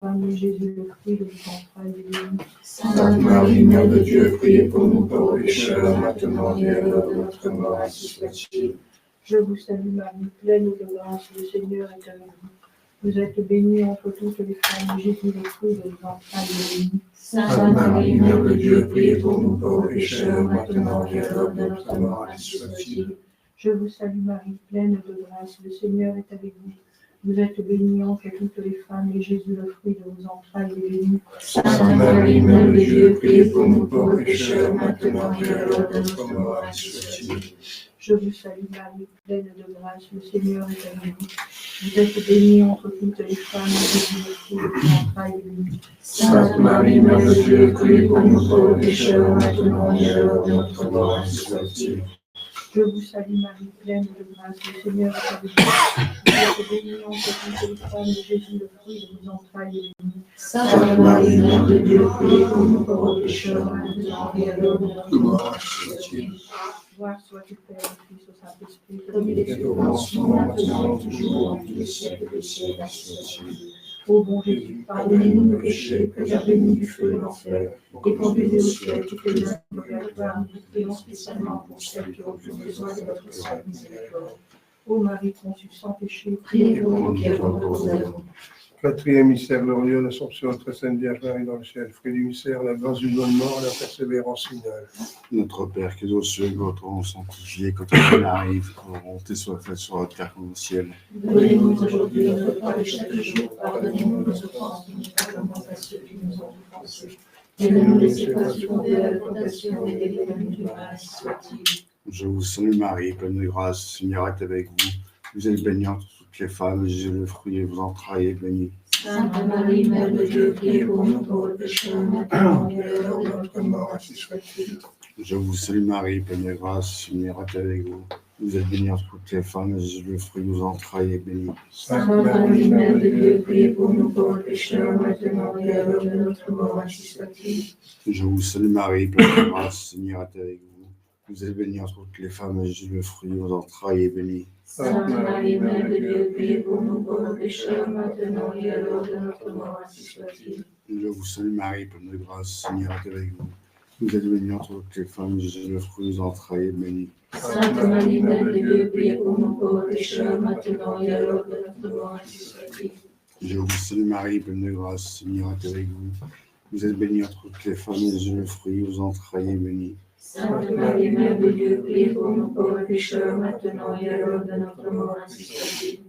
femme, et Jésus, le fruit de vos entrailles, est béni. Sainte Marie, Mère de Dieu, priez pour nous pauvres pécheurs, maintenant et à l'heure de notre mort, ainsi soit-il. Je vous salue Marie, pleine de grâce, le Seigneur est avec vous. Vous êtes bénie entre toutes les femmes, et Jésus, le fruit de vos entrailles, est béni. Sainte Marie, Mère de Dieu, priez pour nous pauvres pécheurs, maintenant et à l'heure de notre mort, ainsi soit-il. Je vous salue Marie, pleine de grâce, le Seigneur est avec vous. Vous êtes bénie entre toutes les femmes, et Jésus, le fruit de vos entrailles, est béni. Sainte Marie, Mère de Dieu, priez pour nous pauvres pécheurs, maintenant et à l'heure de notre mort, ainsi soit-il. Je vous salue Marie, pleine de grâce, le Seigneur est avec vous. Vous êtes bénie entre toutes les femmes, et Jésus, le fruit de vos entrailles, est béni. Sainte Marie, Mère de Dieu, priez pour nous pauvres pécheurs, maintenant et à l'heure de notre mort, ainsi soit-il. Je vous salue Marie, pleine de grâce, le Seigneur est avec vous. Vous êtes bénie entre toutes les femmes, et Jésus, le fruit de vos entrailles, est béni. Sainte Marie, Mère de Dieu, priez pour nous pauvres pécheurs, maintenant et à l'heure de notre mort, ainsi soit-il. Gloire soit au Père, au Fils, au Saint-Esprit, Comme il était au commencement, maintenant, toujours, en tous les siècles des siècles, ainsi soit-il. Ô bon Jésus, Pardonnez-nous nos péchés, préservez-nous du feu de l'enfer, et conduisez au ciel toutes les âmes du purgatoire, nous prions spécialement pour celles qui ont plus besoin de votre sainte miséricorde. ô Marie conçue sans péché, Priez pour nous qui avons recours à vous. Quatrième mystère glorieux, l'Assomption de notre Sainte Vierge Marie dans le ciel. Fruit du mystère, la grâce du bonne mort, la persévérance finale. Notre Père qui es aux cieux, que votre nom soit sanctifié, que ton règne arrive, que votre volonté soit faite sur la terre comme au ciel. Donnez-nous aujourd'hui notre pain de chaque jour, pardonnez-nous nos offenses, nous à ceux qui nous ont offensés. Et ne nous laissez pas succomber à la tentation et délivrez-nous du mal, ainsi soit-il. Je vous salue Marie, pleine de grâce, le Seigneur est avec vous. Vous êtes bénie entre toutes les femmes, et Jésus, le fruit de vos entrailles, est béni. Sainte Marie, Mère de Dieu, priez pour nous pauvres pécheurs, maintenant et à l'heure de notre mort, ainsi soit-il. Je vous salue Marie, pleine de grâce, le Seigneur est avec vous. Vous êtes bénie entre toutes les femmes, et Jésus, le fruit de vos entrailles, est béni. Sainte Marie, Mère de Dieu, priez pour nous pauvres pécheurs, maintenant et à l'heure de notre mort, ainsi soit-il. Je vous salue Marie, pleine de grâce, le Seigneur est avec vous. Vous êtes bénie entre toutes les femmes, et Jésus, le fruit de vos entrailles, est béni. Sainte Marie, Mère de Dieu, priez pour nous pauvres pécheurs, maintenant et à l'heure de notre mort, ainsi soit-il. Je vous salue Marie, pleine de grâce, le Seigneur est avec vous. Vous êtes bénie entre toutes les femmes, et Jésus, le fruit de vos entrailles, est béni. Sainte Marie, Mère de Dieu, priez pour nous pauvres pécheurs, maintenant et à l'heure de notre mort, ainsi soit-il. Je vous salue Marie, pleine de grâce, le Seigneur est avec vous. Vous êtes bénie entre toutes les femmes, et Jésus, le fruit de vos entrailles, est béni. Sainte Marie, Mère de Dieu, priez pour nous pauvres pécheurs, maintenant et à l'heure de notre mort, ainsi soit-il.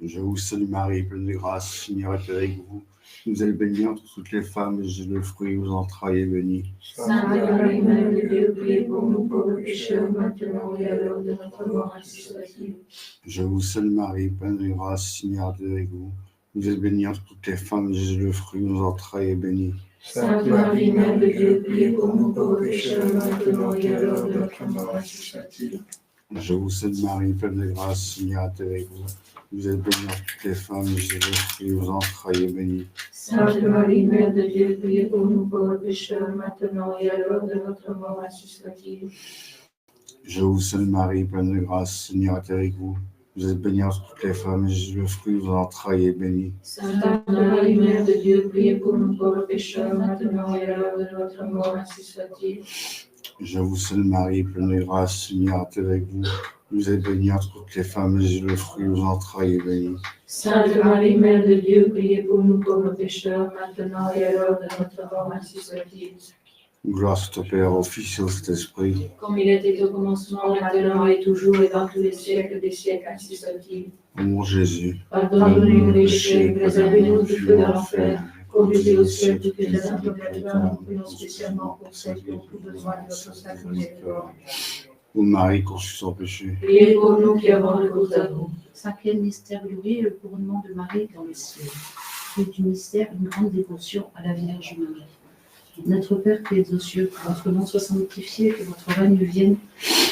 Je vous salue Marie, pleine de grâce, le Seigneur est avec vous. Vous êtes bénie entre toutes les femmes, et Jésus, le fruit de vos entrailles, est béni. Sainte Marie, Mère de Dieu, priez pour nous pauvres pécheurs, maintenant et à l'heure de notre mort, ainsi soit-il. Je vous salue Marie, pleine de grâce, le Seigneur est avec vous. Vous êtes bénie entre toutes les femmes, et Jésus, le fruit de vos entrailles, est béni. Sainte Marie, Mère de Dieu, priez pour nous pauvres pécheurs, maintenant et à l'heure de notre mort, ainsi soit-il. Je vous salue Marie, pleine de grâce, le Seigneur est avec vous. Vous êtes bénie entre toutes les femmes, et Jésus, le fruit de vos entrailles, est béni. Sainte Marie, Mère de Dieu, priez pour nous pauvres pécheurs, maintenant et à l'heure de notre mort, ainsi soit-il. Je vous salue Marie, pleine de grâce, le Seigneur est avec vous. Vous êtes bénie entre toutes les femmes, et Jésus, le fruit de vos entrailles, est béni. Sainte Marie, Mère de Dieu, priez pour nous pauvres pécheurs, maintenant et à l'heure de notre mort, ainsi soit-il. Je vous salue Marie, pleine de grâce, le Seigneur est avec vous. Vous êtes bénie entre toutes les femmes, et Jésus, le fruit de vos entrailles, est béni. Sainte Marie, Mère de Dieu, priez pour nous pauvres pécheurs, maintenant et à l'heure de notre mort, ainsi soit-il. Gloire soit au Père, au Fils et au Saint-Esprit. Comme il était au commencement, maintenant et toujours, et dans tous les siècles des siècles, ainsi soit-il. Ô mon Jésus, Pardonnez-nous nos péchés, préservez-nous du feu de l'enfer, conduisez au ciel toutes les âmes du purgatoire, nous prions spécialement pour celles qui ont plus besoin de votre sainte miséricorde. ô Marie conçue sans péché, Priez pour nous qui avons recours à vous. Cinquième mystère glorieux, le couronnement de Marie dans le ciel. Fruit du mystère, une grande dévotion à la Vierge Marie. Notre Père qui es aux cieux, que votre nom soit sanctifié, que votre règne vienne,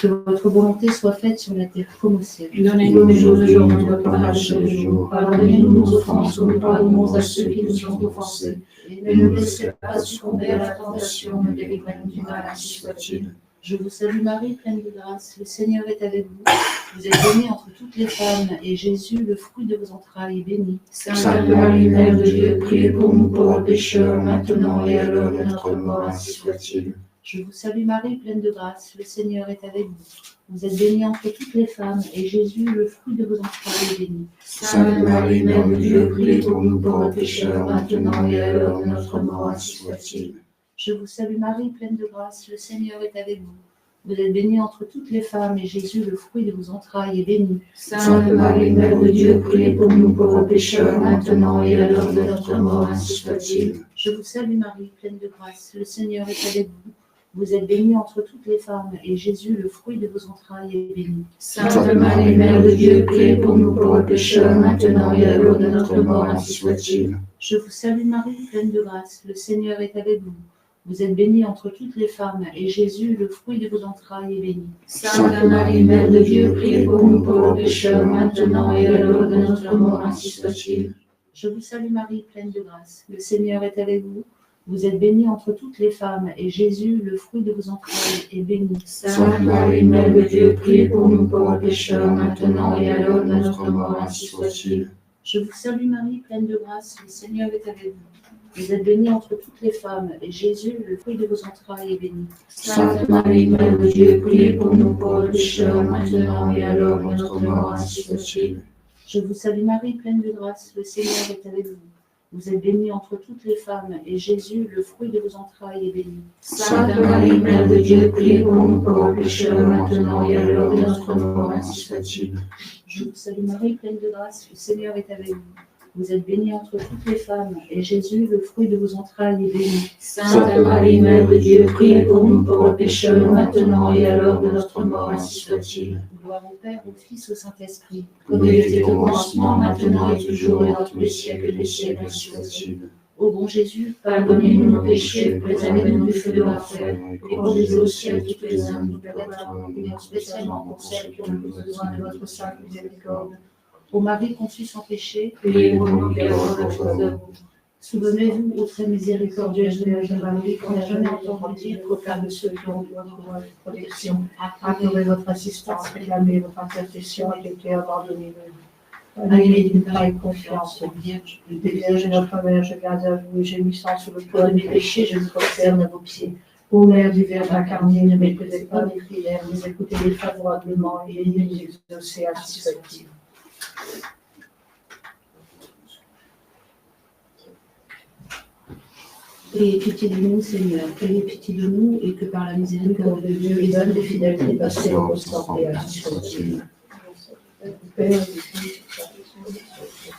que votre volonté soit faite sur la terre comme au ciel. Donnez-nous aujourd'hui notre pain de chaque jour. Pardonnez-nous nos offenses, comme nous pardonnons à ceux qui nous ont offensés. Et ne nous laissez pas succomber à la tentation, mais délivrez-nous du mal, ainsi soit-il. Je vous salue Marie, pleine de grâce, le Seigneur est avec vous. Vous êtes bénie entre toutes les femmes, et Jésus, le fruit de vos entrailles, est béni. Sainte Marie, Mère de Dieu, priez pour nous pauvres pécheurs, maintenant et à l'heure de notre mort, ainsi soit-il. Je vous salue Marie, pleine de grâce, le Seigneur est avec vous. Vous êtes bénie entre toutes les femmes, et Jésus, le fruit de vos entrailles, est béni. Sainte Marie, Mère de Dieu, priez pour nous pauvres pécheurs, maintenant et à l'heure de notre mort, ainsi soit-il. Je vous salue Marie, pleine de grâce, le Seigneur est avec vous. Vous êtes bénie entre toutes les femmes, et Jésus, le fruit de vos entrailles, est béni. Sainte Marie, Mère de Dieu, priez pour nous pauvres pécheurs, maintenant et à l'heure de notre mort, ainsi soit-il. Je vous salue Marie, pleine de grâce, le Seigneur est avec vous. Vous êtes bénie entre toutes les femmes, et Jésus, le fruit de vos entrailles, est béni. Sainte Marie, Mère de Dieu, priez pour nous pauvres pécheurs, maintenant et à l'heure de notre mort, ainsi soit-il. Je vous salue Marie, pleine de grâce, le Seigneur est avec vous. Vous êtes bénie entre toutes les femmes, et Jésus, le fruit de vos entrailles, est béni. Sainte Marie, Mère de Dieu, priez pour nous pauvres pécheurs, maintenant et à l'heure de notre mort, ainsi soit-il. Je vous salue Marie, pleine de grâce, le Seigneur est avec vous. Vous êtes bénie entre toutes les femmes, et Jésus, le fruit de vos entrailles, est béni. Sainte Marie, Mère de Dieu, priez pour nous pauvres pécheurs, maintenant et à l'heure de notre mort, ainsi soit-il. Je vous salue Marie, pleine de grâce, le Seigneur est avec vous. Vous êtes bénie entre toutes les femmes, et Jésus, le fruit de vos entrailles, est béni. Sainte Marie, Mère de Dieu, priez pour nous pauvres pécheurs, maintenant et à l'heure de notre mort, ainsi soit-il. Je vous salue Marie, pleine de grâce, le Seigneur est avec vous. Vous êtes bénie entre toutes les femmes, et Jésus, le fruit de vos entrailles, est béni. Sainte Marie, Mère de Dieu, priez pour nous pauvres pécheurs, maintenant et à l'heure de notre mort, ainsi soit-il. Je vous salue Marie, pleine de grâce, le Seigneur est avec vous. Vous êtes bénie entre toutes les femmes, et Jésus, le fruit de vos entrailles, est béni. Sainte Marie, Mère de Dieu, priez pour nous pauvres pécheurs, maintenant et à l'heure de notre mort, ainsi soit-il. Gloire au Père, au Fils, au Saint-Esprit. Comme il était au commencement, maintenant et toujours, et dans tous les siècles des siècles, ainsi soit-il. Ô bon Jésus, Pardonnez-nous nos péchés, préservez-nous du feu de l'enfer, et conduisez au ciel toutes les âmes du purgatoire, et spécialement pour celles qui ont le plus besoin de votre sainte miséricorde. ô Marie conçue sans péché, Priez pour nous qui avons la foi de vous. souvenez-vous, ô très miséricordieuse de Vierge Marie, qu'on n'a jamais entendu dire qu'aucun de ceux qui ont besoin de votre protection, accordez votre assistance, réclamez votre intercession et été abandonnez nous. Animez d'une pareille confiance, Vierge, des Vierges et notre Mère, je garde à vous, gémissant sous le poids de mes péchés, je me prosterne à vos pieds. Ô Mère du Verbe incarné, ne méprisez pas mes prières, mais écoutez-les favorablement et ayez les exaucer ainsi soit-il. ayez pitié de nous, Seigneur, ayez pitié de nous, et que par la miséricorde de Dieu, les âmes des fidèles trépassés en constante et ainsi soit-il. Père, du Fils, du Saint-Esprit.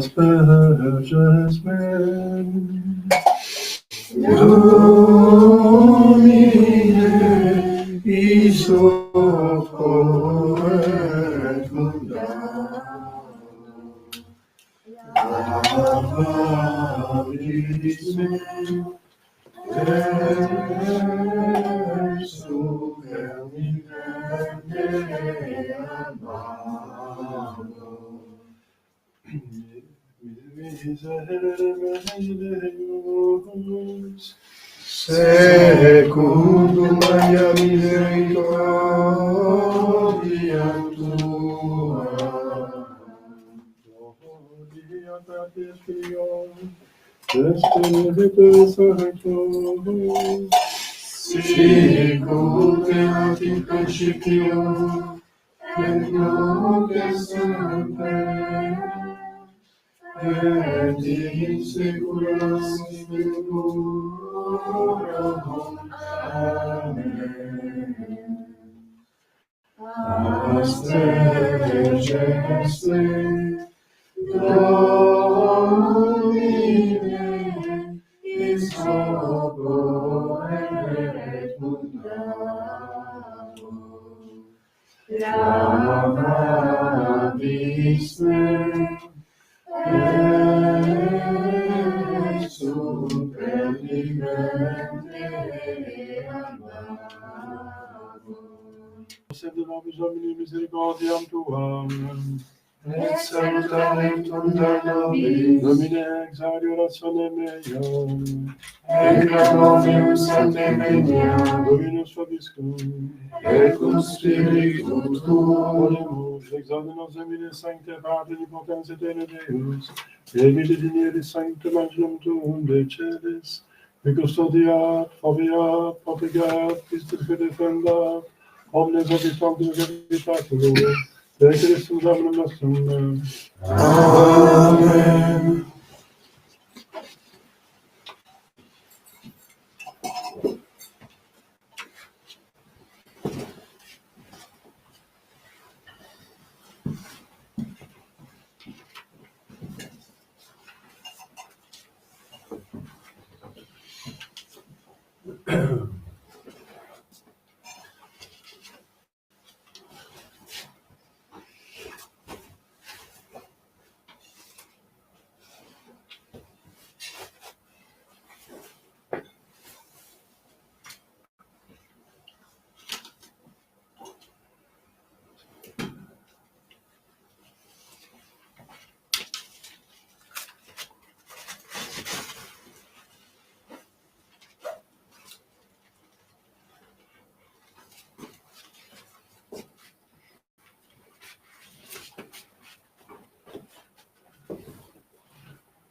Asperges men, Domine, isopro et mundano, Avaris me, et super vivente amamo. Secundum Maria misericordia tua. Gloria Patris Filio, Spiritus Sanctus, sicut erat in principio, et nunc et semper, et in saecula saeculorum. Amen. Aste Geste, Domine, in et mundamo, Lavabis me, et super libente amabo. Sede nobis Domini misericordiam tuam, et salutarium nobis, Domine exaudi orationem meam, et clamorem sancte veniam, Dominus vobiscum, et cum spiritu tuo, oremus, exaudi nos Domine sancte Pater omnipotens aeterne Deus, evite dignitis sanctum angelum tuum de celis, et custodiat, foveat, protegat, Christus que defendat, omnes habitantes habitaculo, per Christum Dominum nostrum. Amen.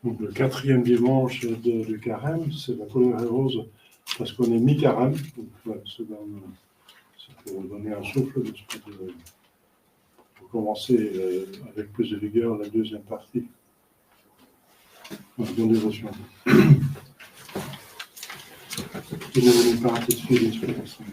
Donc, le quatrième dimanche du carême, c'est la colère rose, parce qu'on est mi-carême. Donc, voilà, c'est pour donner un souffle, pour commencer avec plus de vigueur la deuxième partie de la dévotion. Il est venu par un petit fil d'inspiration.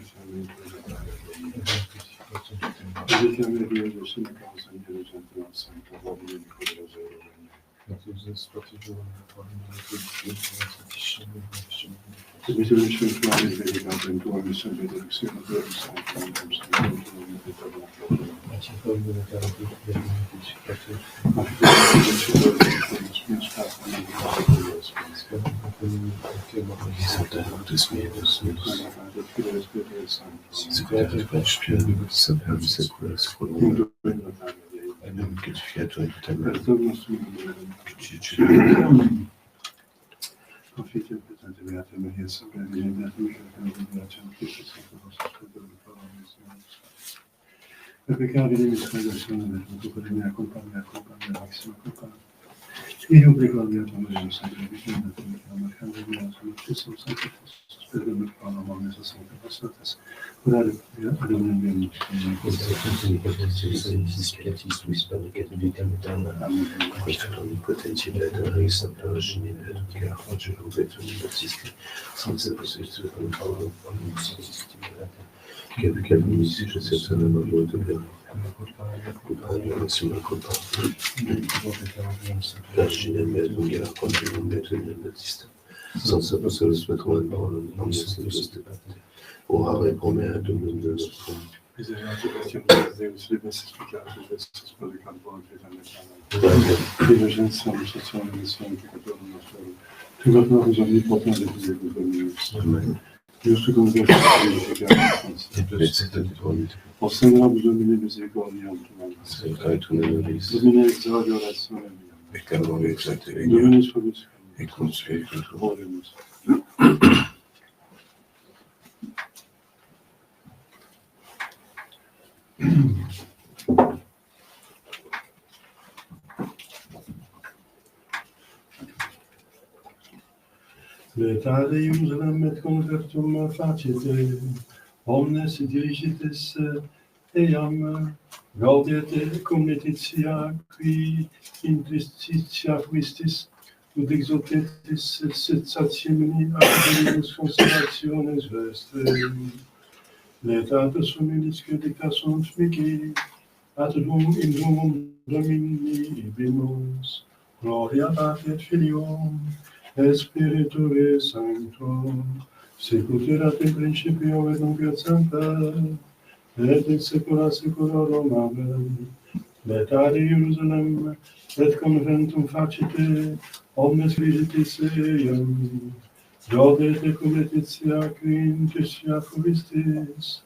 E io prego al mio Dio sempre vicino a te, ma cambia sono stesso sempre spero che fanno ma ne sono passate. Ora abbiamo un bene. Ora repone ad un Giusto come Dio Osserva bisogno di misericordia Domine exaudio orazione mia. et calmare exaltere, Devenis vobiscum. et consuelo. Oremus. Leta Jerusalem et convertum facite, omnes dirigitis eam, gaudete comnetitia qui intristitia quistis, ut exultetis sit satiemini academinis consolationes vestre. Letatus humilis que dicta sunt mici, ad dum in domum Domini ibimus, gloria Patri et Filium, et Spiritui Sanctum, sicut erat in principio et nunc et semper, et in saecula saeculorum. Amen. Letare Jerusalem, et conventum facite, omnes vigitis eiam, gaudete cum letitia qui intristitia fuistis,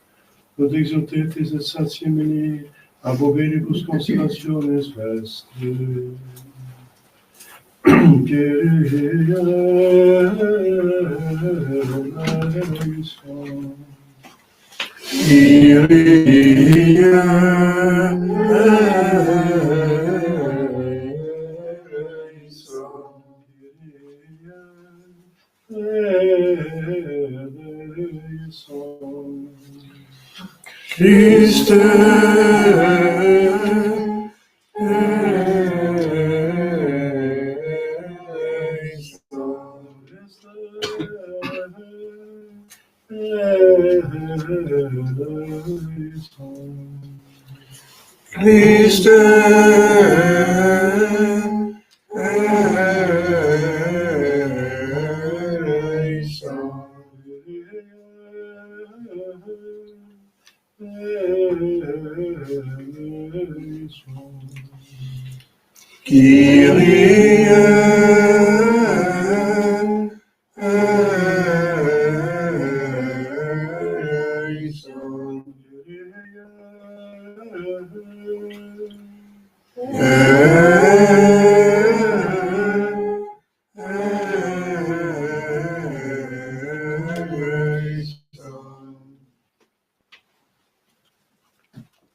ut exultetis et satiemini ab oberibus consolationes vestre. Kyrie eleison. Christe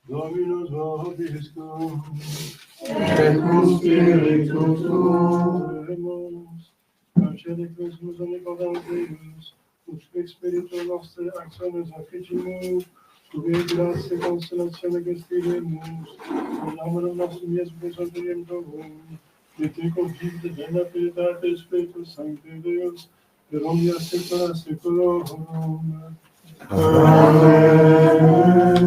Dominus vobiscum, et cum spiritu tuo, Angelicis misericordiae Deus, usque spiritu nostre actiones afficimus, tuae gratia consolatione gestiremus, nomen nostrum Iesus Christus Redemptorum, et te confidet in pietate Spiritus Sancti Deus, per omnia saecula saeculorum. Amen.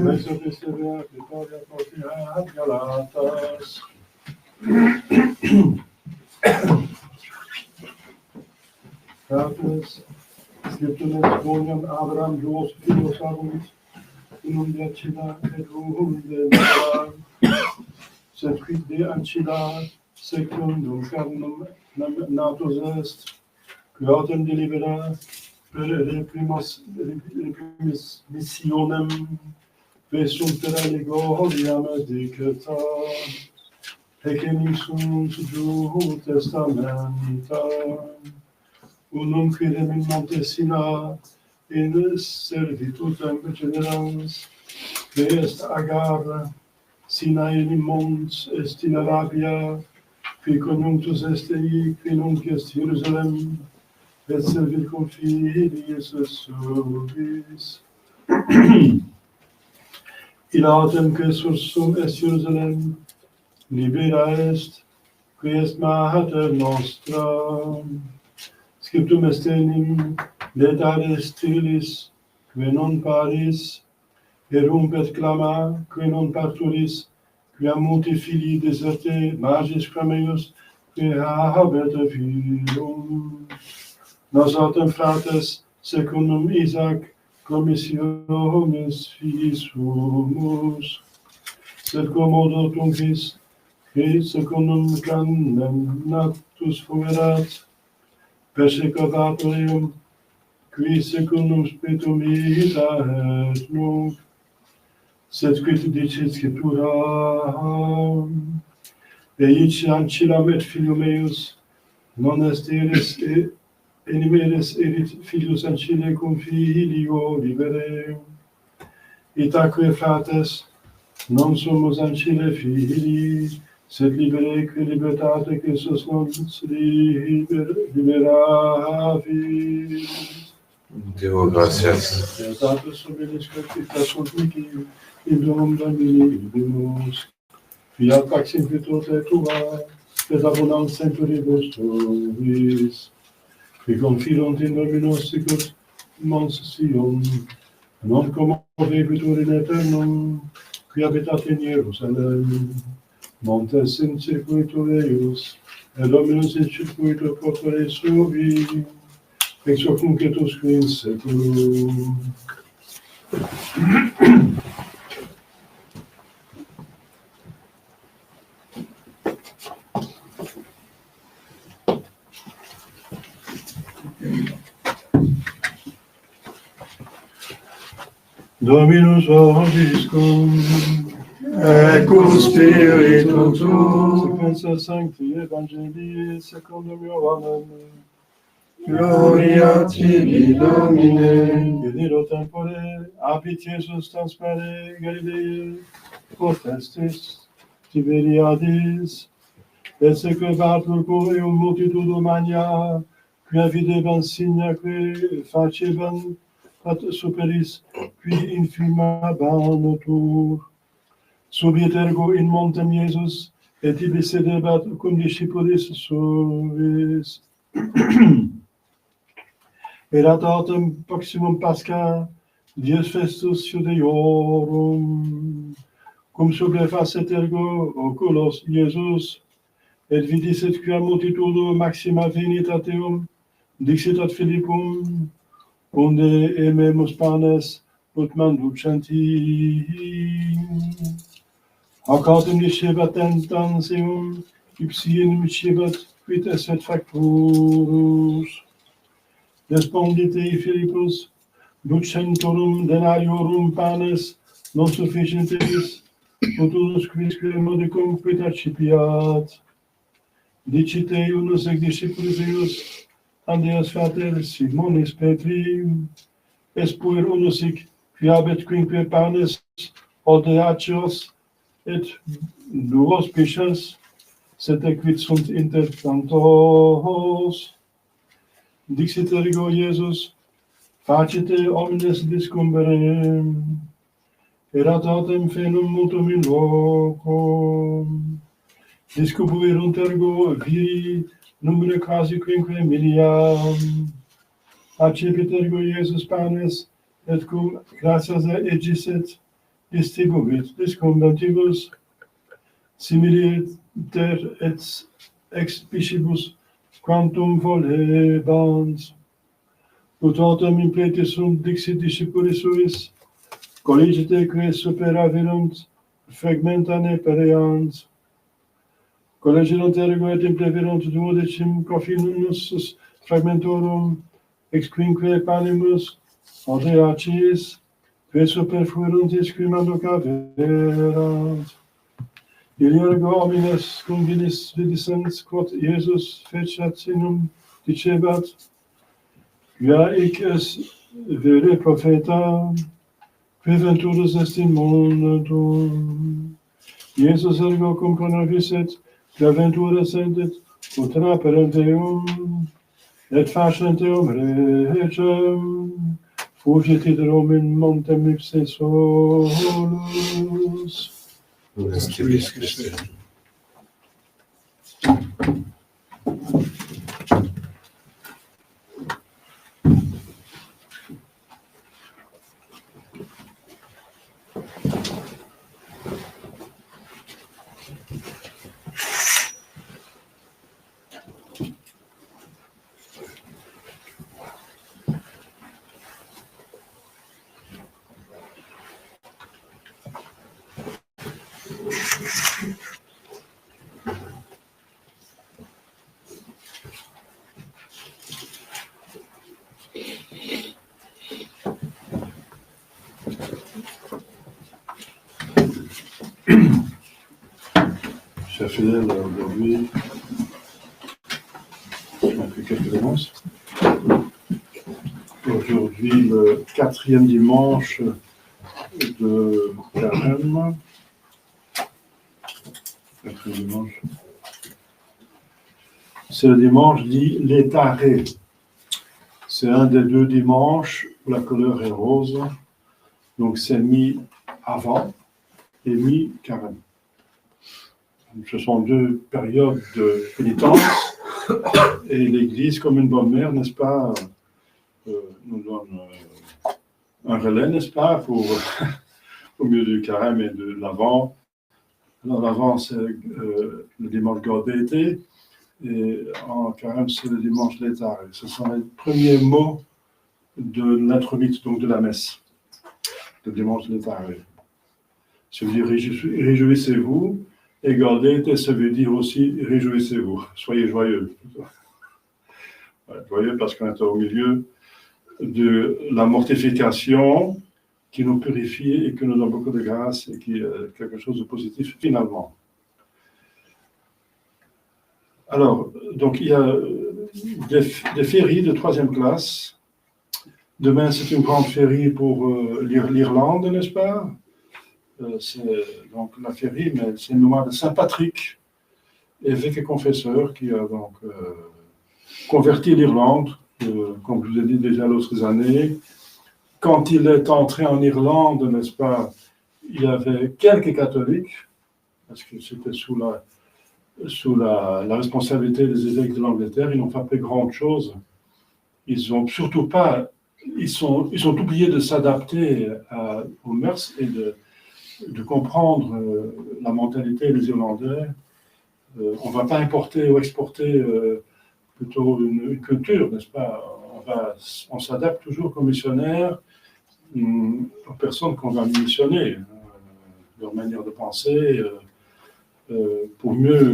Mesa Christiana, Victoria Fortia, Galatas. Fratres, scriptunes quoniam Abraham Joseph Philos abuit, unum de Acila et unum de Nabal, sed quid de Acila secundum carnum natus est, quotem delibera per missionem vesunt per allegoriam dicta, hecemi sunt Juu testamenta, unum quidem in monte Sina, in servitutem generans, que est Agar, Sina in mons est in Arabia, qui conjunctus est ei, qui nunc est Jerusalem, et servit cum filiis suis. Ilatem que sursum est Jerusalem, libera est, qui est mater nostra. Scriptum est enim, letare stilis, que non paris, erumpet clama, que non parturis, quia multi filii deserte, magis crameius, que habet filium. Nos autem frates, secundum Isaac, commissiones fiis sumus, sed commodo tuncis, qui secundum canem natus fuerat, persecutorium, qui secundum spiritum vita et nunc, sed quid dicit Scriptura, Eician cilam et filium eius, non est eris animeris erit filius ancile cum filio libere. Itaque frates, non sumus ancile filii, sed libere que libertate Christus nos liberavit. Deo gracias. Deus obelis scriptas sunt mihi, in domum Domini vivimus. Fiat pax in virtute tua, et abundans temporibus tuis. Qui confidunt in Dominus sicut mons Sion, non commovebitur in aeternum, qui habitat in Jerusalem. Montes in circuito eius, et Dominus in circuito corpore subi, ex hoc nunc et usque in seculum. Dominus vobiscum, et cum spiritu tuo, sequentia sancti Evangelii secundum Ioannem. gloria tibi, Domine. In illo tempore habit Iesus transpere Galileae, potestis Tiberiadis, et sequebatur eum multitudum magna, quia videbant signa que facebant ad superis, qui infimabantur. Subit ergo in montem Iesus, et ibi sedebat cum discipulis suis. Erat autem proximum Pascha, dies festus Judeorum, cum sublefacet ergo oculos Iesus, et vidis et quia multitudo maxima venit ad eum, dixit ad Philippum, unde ememus panes ut manducenti. Hoc autem discebat tentans eum, ipsi enim cebat, quid esset facturus. Respondite Philippus, ducentorum denariorum panes non sufficientis, ut unus quisque modicum quid accipiat. Dicite unus ex discipulis eius, Andreas frater Simonis Petri, espuer unus hic, qui habet quinque panes odeacios et duos pisces, sed quid sunt inter tantos. Dixit ergo Iesus, facite omnes discumbere, erat autem fenum multum in loco. Discubuerunt ergo viri numere quasi quinque miliam. Accepit ergo Iesus panes, et cum gratias egisit, distribuit discumbentibus, similiter et ex piscibus quantum volebant. Ut autem implete sunt dixit discipulis suis, colligite que superaverunt, fragmenta ne pereant. Collegerunt ergo et impleverunt duodecim cofinus fragmentorum, ex quinque panemus odeacis, que superfuerunt qui mando caverant. Il ergo homines convinis vidissens, quod Iesus feceat sinum, dicebat, quia hic es vere profeta, qui venturus est in mondum. Iesus ergo cum pronovisset, quia ventura sendet, ut raperent eum, et facent eum regem, fugit iterum in montem ipse solus. Spiritus Christi. fidèles aujourd'hui. On a fait quelques annonces. Aujourd'hui, le 4e dimanche de Carême. 4e dimanche. C'est le dimanche dit l'étaré. C'est un des 2 dimanches où la couleur est rose. Donc c'est mis avant et mi carême. Ce sont 2 périodes de pénitence et l'Église, comme une bonne mère, n'est-ce pas, nous donne un relais, n'est-ce pas, pour au milieu du carême et de l'Avent. Alors l'Avent, c'est le dimanche Gaudété et en carême, c'est le dimanche Létaré. Ce sont les premiers mots de l'intromitte, donc de la messe, le dimanche Létaré. Ça veut dire réjouissez-vous, et Gaudété, ça veut dire aussi réjouissez-vous, soyez joyeux. Ouais, joyeux parce qu'on est au milieu de la mortification qui nous purifie et qui nous donne beaucoup de grâce et qui est quelque chose de positif finalement. Alors, donc il y a des féeries de 3e classe. Demain, c'est une grande féerie pour l'Irlande, n'est-ce pas? C'est donc la féerie, mais c'est une mémoire de Saint Patrick, évêque et confesseur, qui a donc converti l'Irlande, comme je vous ai dit déjà l'autre année. Quand il est entré en Irlande, n'est-ce pas, il y avait quelques catholiques, parce que c'était sous la responsabilité des évêques de l'Angleterre, ils n'ont pas fait grande chose. Ils ont surtout pas, ils ont oublié de s'adapter aux mœurs et de comprendre la mentalité des Irlandais. On ne va pas importer ou exporter plutôt une culture, n'est-ce pas? On s'adapte toujours comme missionnaire aux personnes qu'on va missionner, leur manière de penser. Pour mieux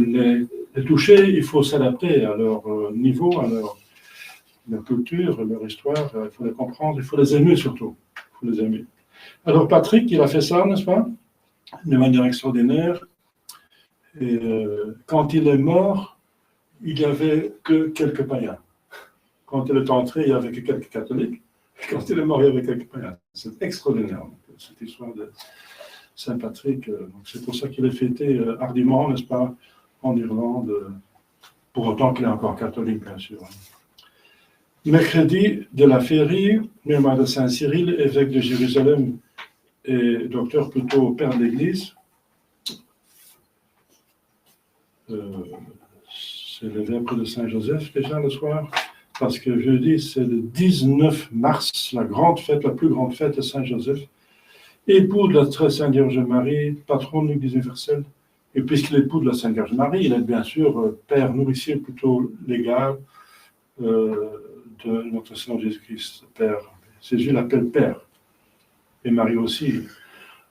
les toucher, il faut s'adapter à leur niveau, à leur culture, à leur histoire. Il faut les comprendre, il faut les aimer surtout. Il faut les aimer. Alors Patrick, il a fait ça, n'est-ce pas? De manière extraordinaire. Et quand il est mort, il n'y avait que quelques païens. Quand il est entré, il n'y avait que quelques catholiques. Quand il est mort, il y avait quelques païens. C'est extraordinaire, cette histoire de Saint Patrick. C'est pour ça qu'il est fêté hardiment, n'est-ce pas, en Irlande, pour autant qu'il est encore catholique, bien sûr. Mercredi de la féerie, mémoire de Saint Cyril, évêque de Jérusalem et docteur plutôt père de l'Église. C'est le vêpres de Saint-Joseph déjà le soir, parce que jeudi, c'est le 19 mars, la grande fête, la plus grande fête de Saint-Joseph, époux de la très Sainte Vierge Marie, patron de l'Église universelle. Et puisqu'il est époux de la Sainte Vierge Marie, il est bien sûr père nourricier plutôt légal de notre Seigneur Jésus-Christ, Père. Jésus l'appelle Père. Et Marie aussi.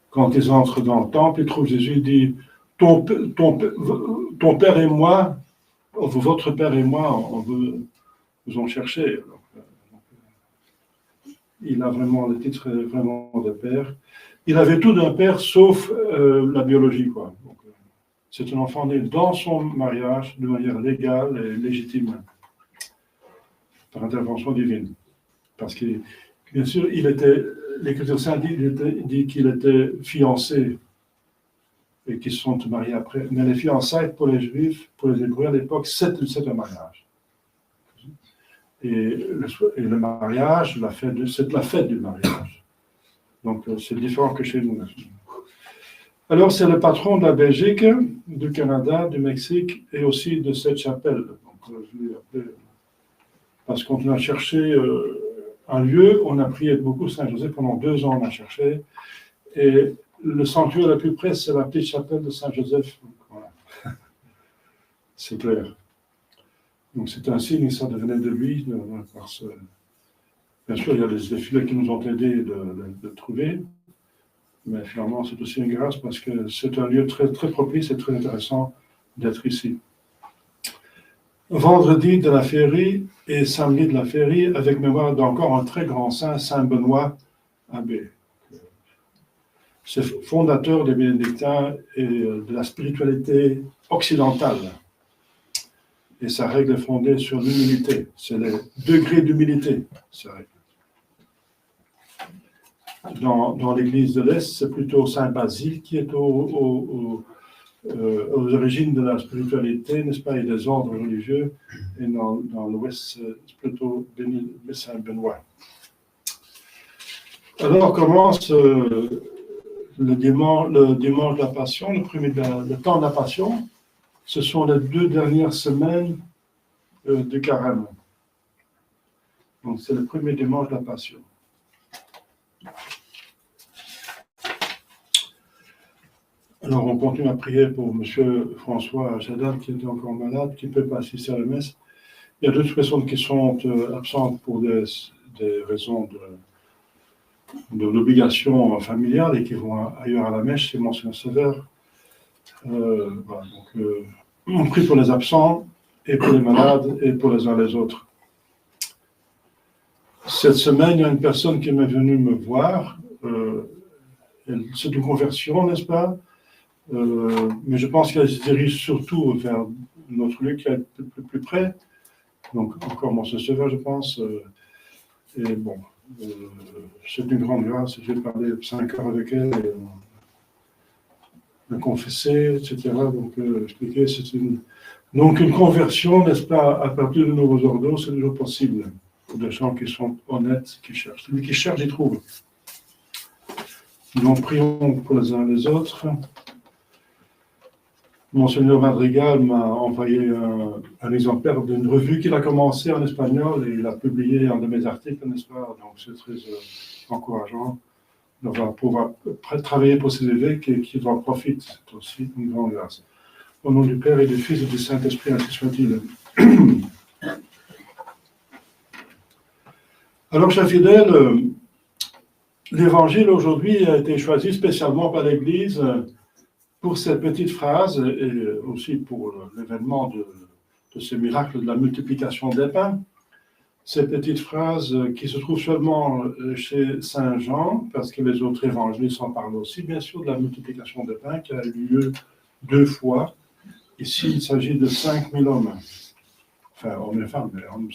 Quand ils entrent dans le temple, ils trouvent Jésus, il dit ton Père et moi, votre Père et moi, on vous ont cherché. Il a vraiment le titre vraiment de Père. Il avait tout d'un père, sauf la biologie, quoi. Donc, c'est un enfant né dans son mariage, de manière légale et légitime, par intervention divine. Parce que, bien sûr, l'Écriture sainte dit qu'il était fiancé et qu'ils se sont mariés après. Mais les fiançailles pour les Juifs, pour les Hébreux à l'époque, c'est un mariage. Et le mariage, c'est la fête du mariage. Donc, c'est différent que chez nous. Alors, c'est le patron de la Belgique, du Canada, du Mexique et aussi de cette chapelle. Donc, je l'ai appelé, parce qu'on a cherché un lieu, on a prié beaucoup Saint-Joseph pendant 2 ans, on a cherché. Et le sanctuaire le plus près, c'est la petite chapelle de Saint-Joseph. Voilà. C'est clair. Donc, c'est un signe, ça devenait de lui. Bien sûr, il y a des filets qui nous ont aidés de trouver. Mais finalement, c'est aussi une grâce parce que c'est un lieu très, très propice et très intéressant d'être ici. Vendredi de la féerie et samedi de la féerie, avec mémoire d'encore un très grand saint, Saint Benoît Abbé. C'est fondateur des bénédictins et de la spiritualité occidentale. Et sa règle est fondée sur l'humilité. C'est les degrés d'humilité, sa règle. Dans l'Église de l'Est, c'est plutôt Saint Basile qui est aux origines de la spiritualité, n'est-ce pas, et des ordres religieux. Et dans l'Ouest, c'est plutôt Saint Benoît. Alors commence le dimanche de la Passion, le temps de la Passion. Ce sont les 2 dernières semaines de Carême. Donc c'est le premier dimanche de la Passion. Alors on continue à prier pour M. François Chadal qui était encore malade, qui ne peut pas assister à la messe. Il y a d'autres personnes qui sont absentes pour des raisons de l'obligation familiale et qui vont ailleurs à la messe, c'est Monseigneur Sévère. Voilà, donc, on prie pour les absents et pour les malades et pour les uns les autres. Cette semaine, il y a une personne qui m'est venue me voir. C'est une conversion, n'est-ce pas? Mais je pense qu'elle se dirige surtout vers notre lieu qui est plus près. Donc, encore Monseigneur Sévère, je pense. Et bon, c'est une grande grâce. J'ai parlé 5 heures avec elle. Et, de confesser, etc. Donc, expliquer, donc une conversion, n'est-ce pas, à partir de nouveaux ordres, c'est toujours possible pour des gens qui sont honnêtes, qui cherchent. Celui qui cherche, il trouve. Nous prions pour les uns et les autres. Monseigneur Madrigal m'a envoyé un exemplaire d'une revue qu'il a commencée en espagnol et il a publié un de mes articles, n'est-ce pas? Donc, c'est très encourageant. On va pouvoir travailler pour ces évêques et qu'ils en profitent. C'est aussi une grande grâce. Au nom du Père et du Fils et du Saint-Esprit, ainsi soit-il. Alors, chers fidèles, l'évangile aujourd'hui a été choisi spécialement par l'Église pour cette petite phrase et aussi pour l'événement de ce miracle de la multiplication des pains. Cette petite phrase qui se trouve seulement chez Saint Jean, parce que les autres évangiles en parlent aussi, bien sûr, de la multiplication des pains qui a eu lieu 2 fois. Ici, il s'agit de 5000 hommes. Enfin, hommes et femmes, mais hommes,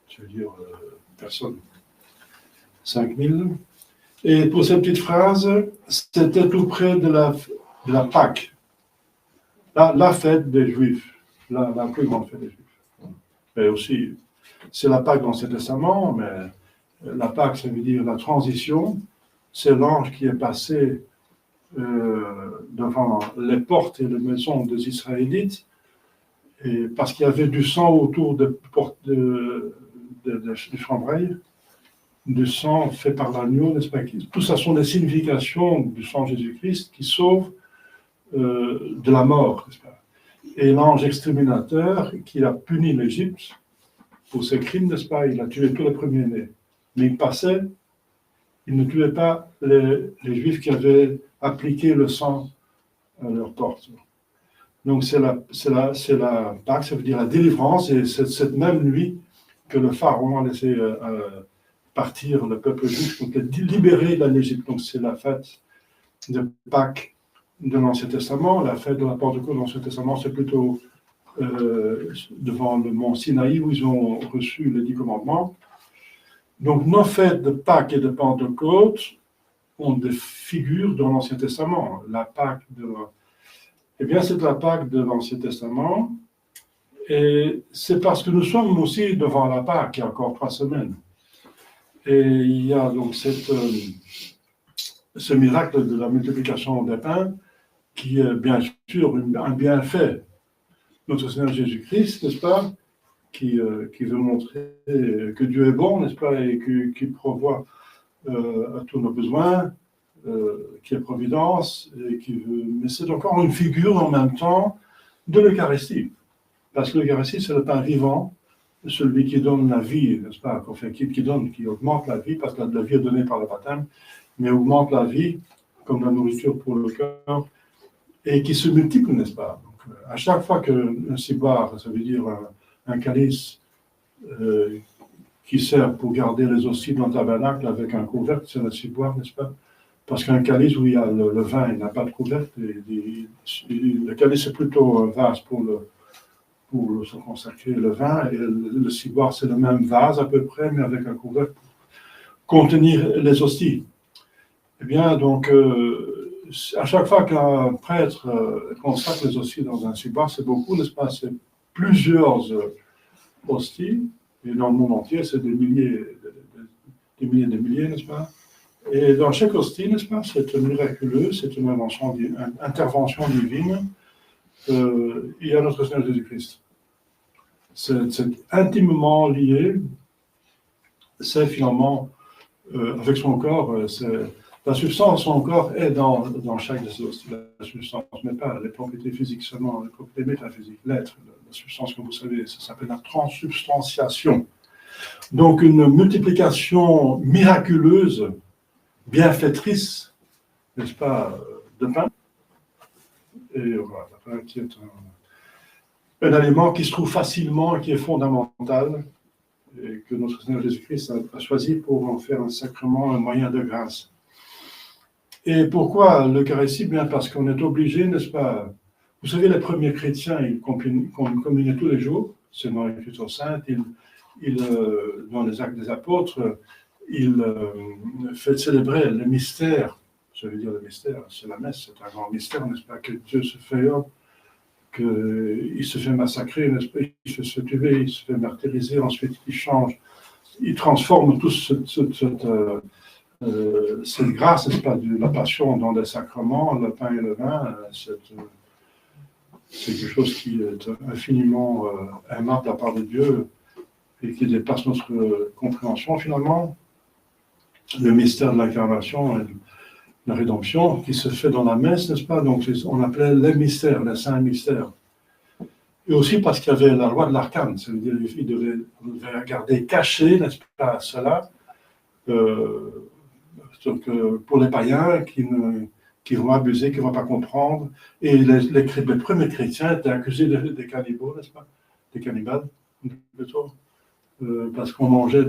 je veux dire, personne. 5000. Et pour cette petite phrase, c'était tout près de la Pâque, la fête des Juifs, la plus grande fête des Juifs. Et aussi, c'est la Pâque dans l'Ancien Testament, mais la Pâque, ça veut dire la transition. C'est l'ange qui est passé devant les portes et les maisons des Israélites, et parce qu'il y avait du sang autour des portes du chambrail, du sang fait par l'agneau, n'est-ce pas? Tout ça sont des significations du sang de Jésus-Christ qui sauve de la mort, n'est-ce pas? Et l'ange exterminateur qui a puni l'Égypte pour ses crimes, n'est-ce pas? Il a tué tous les premiers-nés. Mais il passait, il ne tuait pas les Juifs qui avaient appliqué le sang à leurs portes. Donc c'est la Pâque, ça veut dire la délivrance, et c'est cette même nuit que le Pharaon a laissé partir le peuple juif, donc libéré de l'Égypte. Donc c'est la fête de Pâques de l'Ancien Testament. La fête de la Pentecôte de l'Ancien Testament, c'est plutôt devant le mont Sinaï où ils ont reçu les 10 commandements. Donc nos fêtes de Pâques et de Pentecôte ont des figures dans l'Ancien Testament. La Pâque eh bien, c'est la Pâque de l'Ancien Testament, et c'est parce que nous sommes aussi devant la Pâque il y a encore 3 semaines. Et il y a donc ce miracle de la multiplication des pains qui est bien sûr un bienfait. Notre Seigneur Jésus-Christ, n'est-ce pas, qui veut montrer que Dieu est bon, n'est-ce pas, et qui pourvoit à tous nos besoins, qui est providence, et mais c'est encore une figure en même temps de l'Eucharistie. Parce que l'Eucharistie, c'est le pain vivant, celui qui donne la vie, n'est-ce pas, enfin, qui augmente la vie, parce que la vie est donnée par le baptême, mais augmente la vie comme la nourriture pour le cœur, et qui se multiplie, n'est-ce pas. Donc, à chaque fois qu'un ciboire, ça veut dire un calice qui sert pour garder les hosties dans le tabernacle avec un couvercle, c'est un ciboire, n'est-ce pas. parce qu'un calice où il y a le vin, il n'a pas de couvercle. Le calice, c'est plutôt un vase pour se consacrer le vin, et le ciboire, c'est le même vase à peu près, mais avec un couvercle pour contenir les hosties. Eh bien, donc, à chaque fois qu'un prêtre consacre les hosties dans un ciboire, c'est beaucoup, n'est-ce pas? C'est plusieurs hosties, et dans le monde entier, c'est des milliers, n'est-ce pas? Et dans chaque hostie, n'est-ce pas, c'est miraculeux, c'est une intervention divine. Il y a notre Seigneur Jésus-Christ. C'est intimement lié, c'est finalement, avec son corps, la substance de son corps est dans chaque de ces hosties, la substance, mais pas les propriétés physiques seulement, les propriétés métaphysiques, l'être, la substance, comme vous savez, ça s'appelle la transsubstantiation. Donc une multiplication miraculeuse, bienfaitrice, n'est-ce pas, de pain. Et voilà, le pain qui est un aliment qui se trouve facilement et qui est fondamental, et que notre Seigneur Jésus-Christ a choisi pour en faire un sacrement, un moyen de grâce. Et pourquoi l'Eucharistie? Bien parce qu'on est obligé, n'est-ce pas? Vous savez, les premiers chrétiens, ils communiaient tous les jours, c'est dans l'Écriture sainte, dans les Actes des Apôtres, ils célébraient le mystère. Je veux dire, le mystère, c'est la messe, c'est un grand mystère, n'est-ce pas? Que Dieu se fait homme, qu'il se fait massacrer, n'est-ce pas? Il se fait tuer, il se fait martyriser, ensuite il change, il transforme toute cette grâce, n'est-ce pas, de la passion dans des sacrements, le pain et le vin, c'est quelque chose qui est infiniment aimable de la part de Dieu et qui dépasse notre compréhension finalement. Le mystère de l'incarnation et de la rédemption qui se fait dans la messe, n'est-ce pas? Donc on appelait les mystères, les saints mystères. Et aussi parce qu'il y avait la loi de l'arcane, ça veut dire on devait garder caché, n'est-ce pas, cela, pour les païens qui vont abuser, qui ne vont pas comprendre. Et les premiers chrétiens étaient accusés des cannibaux, n'est-ce pas? Des cannibales, plutôt. Parce qu'on mangeait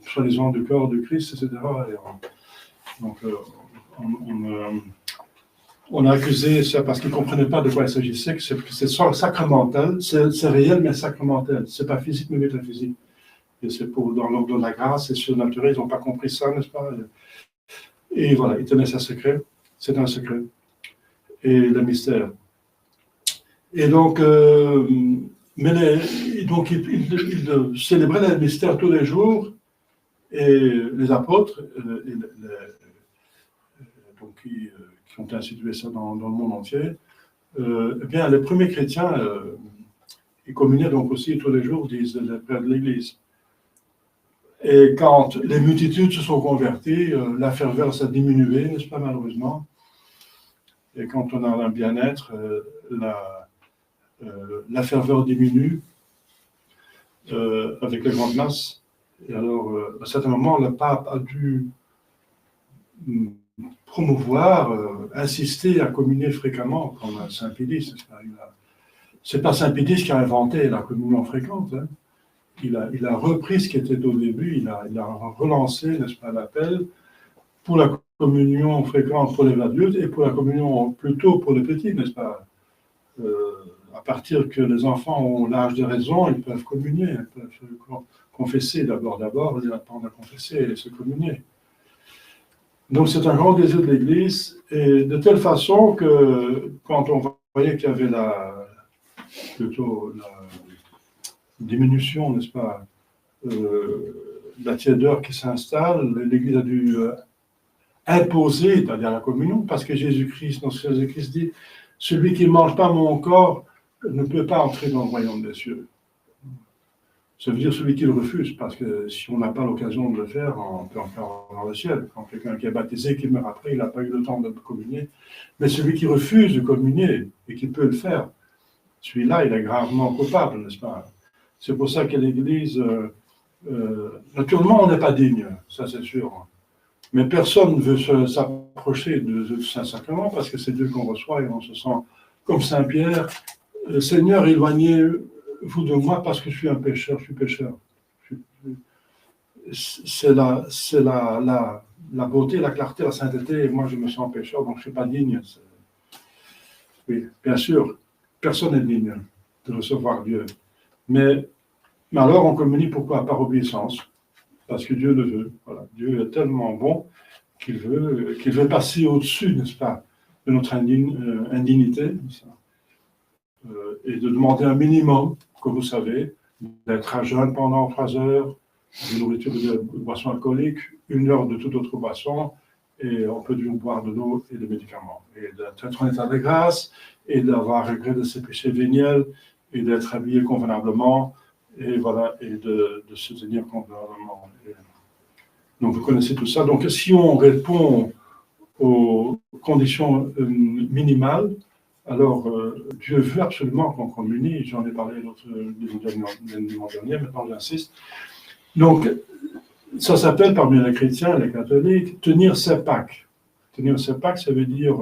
soi-disant du corps du Christ, etc. Et donc, on a accusé ça parce qu'ils ne comprenaient pas de quoi il s'agissait, que c'est sacramental, c'est réel mais sacramental, c'est pas physique mais métaphysique. Et c'est dans l'ordre de la grâce, c'est surnaturel, ils n'ont pas compris ça, n'est-ce pas? Et voilà, ils tenaient ça secret, c'est un secret. Et le mystère. Et donc, ils célébraient le mystère tous les jours, et les apôtres, qui ont institué ça dans le monde entier, eh bien, les premiers chrétiens, ils communiaient donc aussi tous les jours, disent les pères de l'Église. Et quand les multitudes se sont converties, la ferveur s'est diminuée, n'est-ce pas, malheureusement. Et quand on a un bien-être, la ferveur diminue avec les grandes masses. Et alors, à un certain moment, le pape a dû promouvoir, insister à communier fréquemment, comme Saint Pédis. C'est pas Saint Pédis qui a inventé la communion fréquente. Hein. Il a repris ce qui était au début, il a relancé, n'est-ce pas, l'appel pour la communion fréquente pour les adultes et pour la communion plutôt pour les petits, n'est-ce pas? À partir que les enfants ont l'âge de raison, ils peuvent communier, ils peuvent confesser d'abord, ils apprendre à confesser et se communier. Donc c'est un grand désir de l'Église, et de telle façon que quand on voyait qu'il y avait la diminution, n'est-ce pas, la tiédeur qui s'installe, l'Église a dû imposer, c'est-à-dire la communion, parce que Jésus-Christ dit « Celui qui ne mange pas mon corps ne peut pas entrer dans le royaume des cieux ». Ça veut dire celui qui le refuse, parce que si on n'a pas l'occasion de le faire, on peut encore dans le ciel. Quand quelqu'un qui est baptisé, qui meurt après, il n'a pas eu le temps de communier. Mais celui qui refuse de communier et qui peut le faire, celui-là, il est gravement coupable, n'est-ce pas? C'est pour ça que l'Église, naturellement, on n'est pas digne, ça c'est sûr. Mais personne ne veut s'approcher du Saint-Sacrement parce que c'est Dieu qu'on reçoit et on se sent comme Saint Pierre. Seigneur, éloignez-vous de moi parce que je suis un pécheur, je suis pécheur. C'est la la beauté, la clarté, la sainteté, moi je me sens pécheur, donc je ne suis pas digne. Oui, bien sûr, personne n'est digne de recevoir Dieu. Mais alors on communie pourquoi? Par obéissance, parce que Dieu le veut. Voilà. Dieu est tellement bon qu'il veut passer au-dessus, n'est-ce pas, de notre indignité, et de demander un minimum, comme vous savez, d'être à jeûne pendant 3 heures, de nourriture de boissons alcooliques, 1 heure de toute autre boisson, et on peut toujours boire de l'eau et des médicaments. Et d'être en état de grâce, et d'avoir regret de ses péchés véniels, et d'être habillé convenablement, et voilà, et de se tenir convenablement. Donc vous connaissez tout ça. Donc si on répond aux conditions minimales, alors Dieu veut absolument qu'on communie. J'en ai parlé le mois dernier, maintenant j'insiste. Donc ça s'appelle parmi les chrétiens, les catholiques, tenir ses Pâques. Tenir ses Pâques, ça veut dire,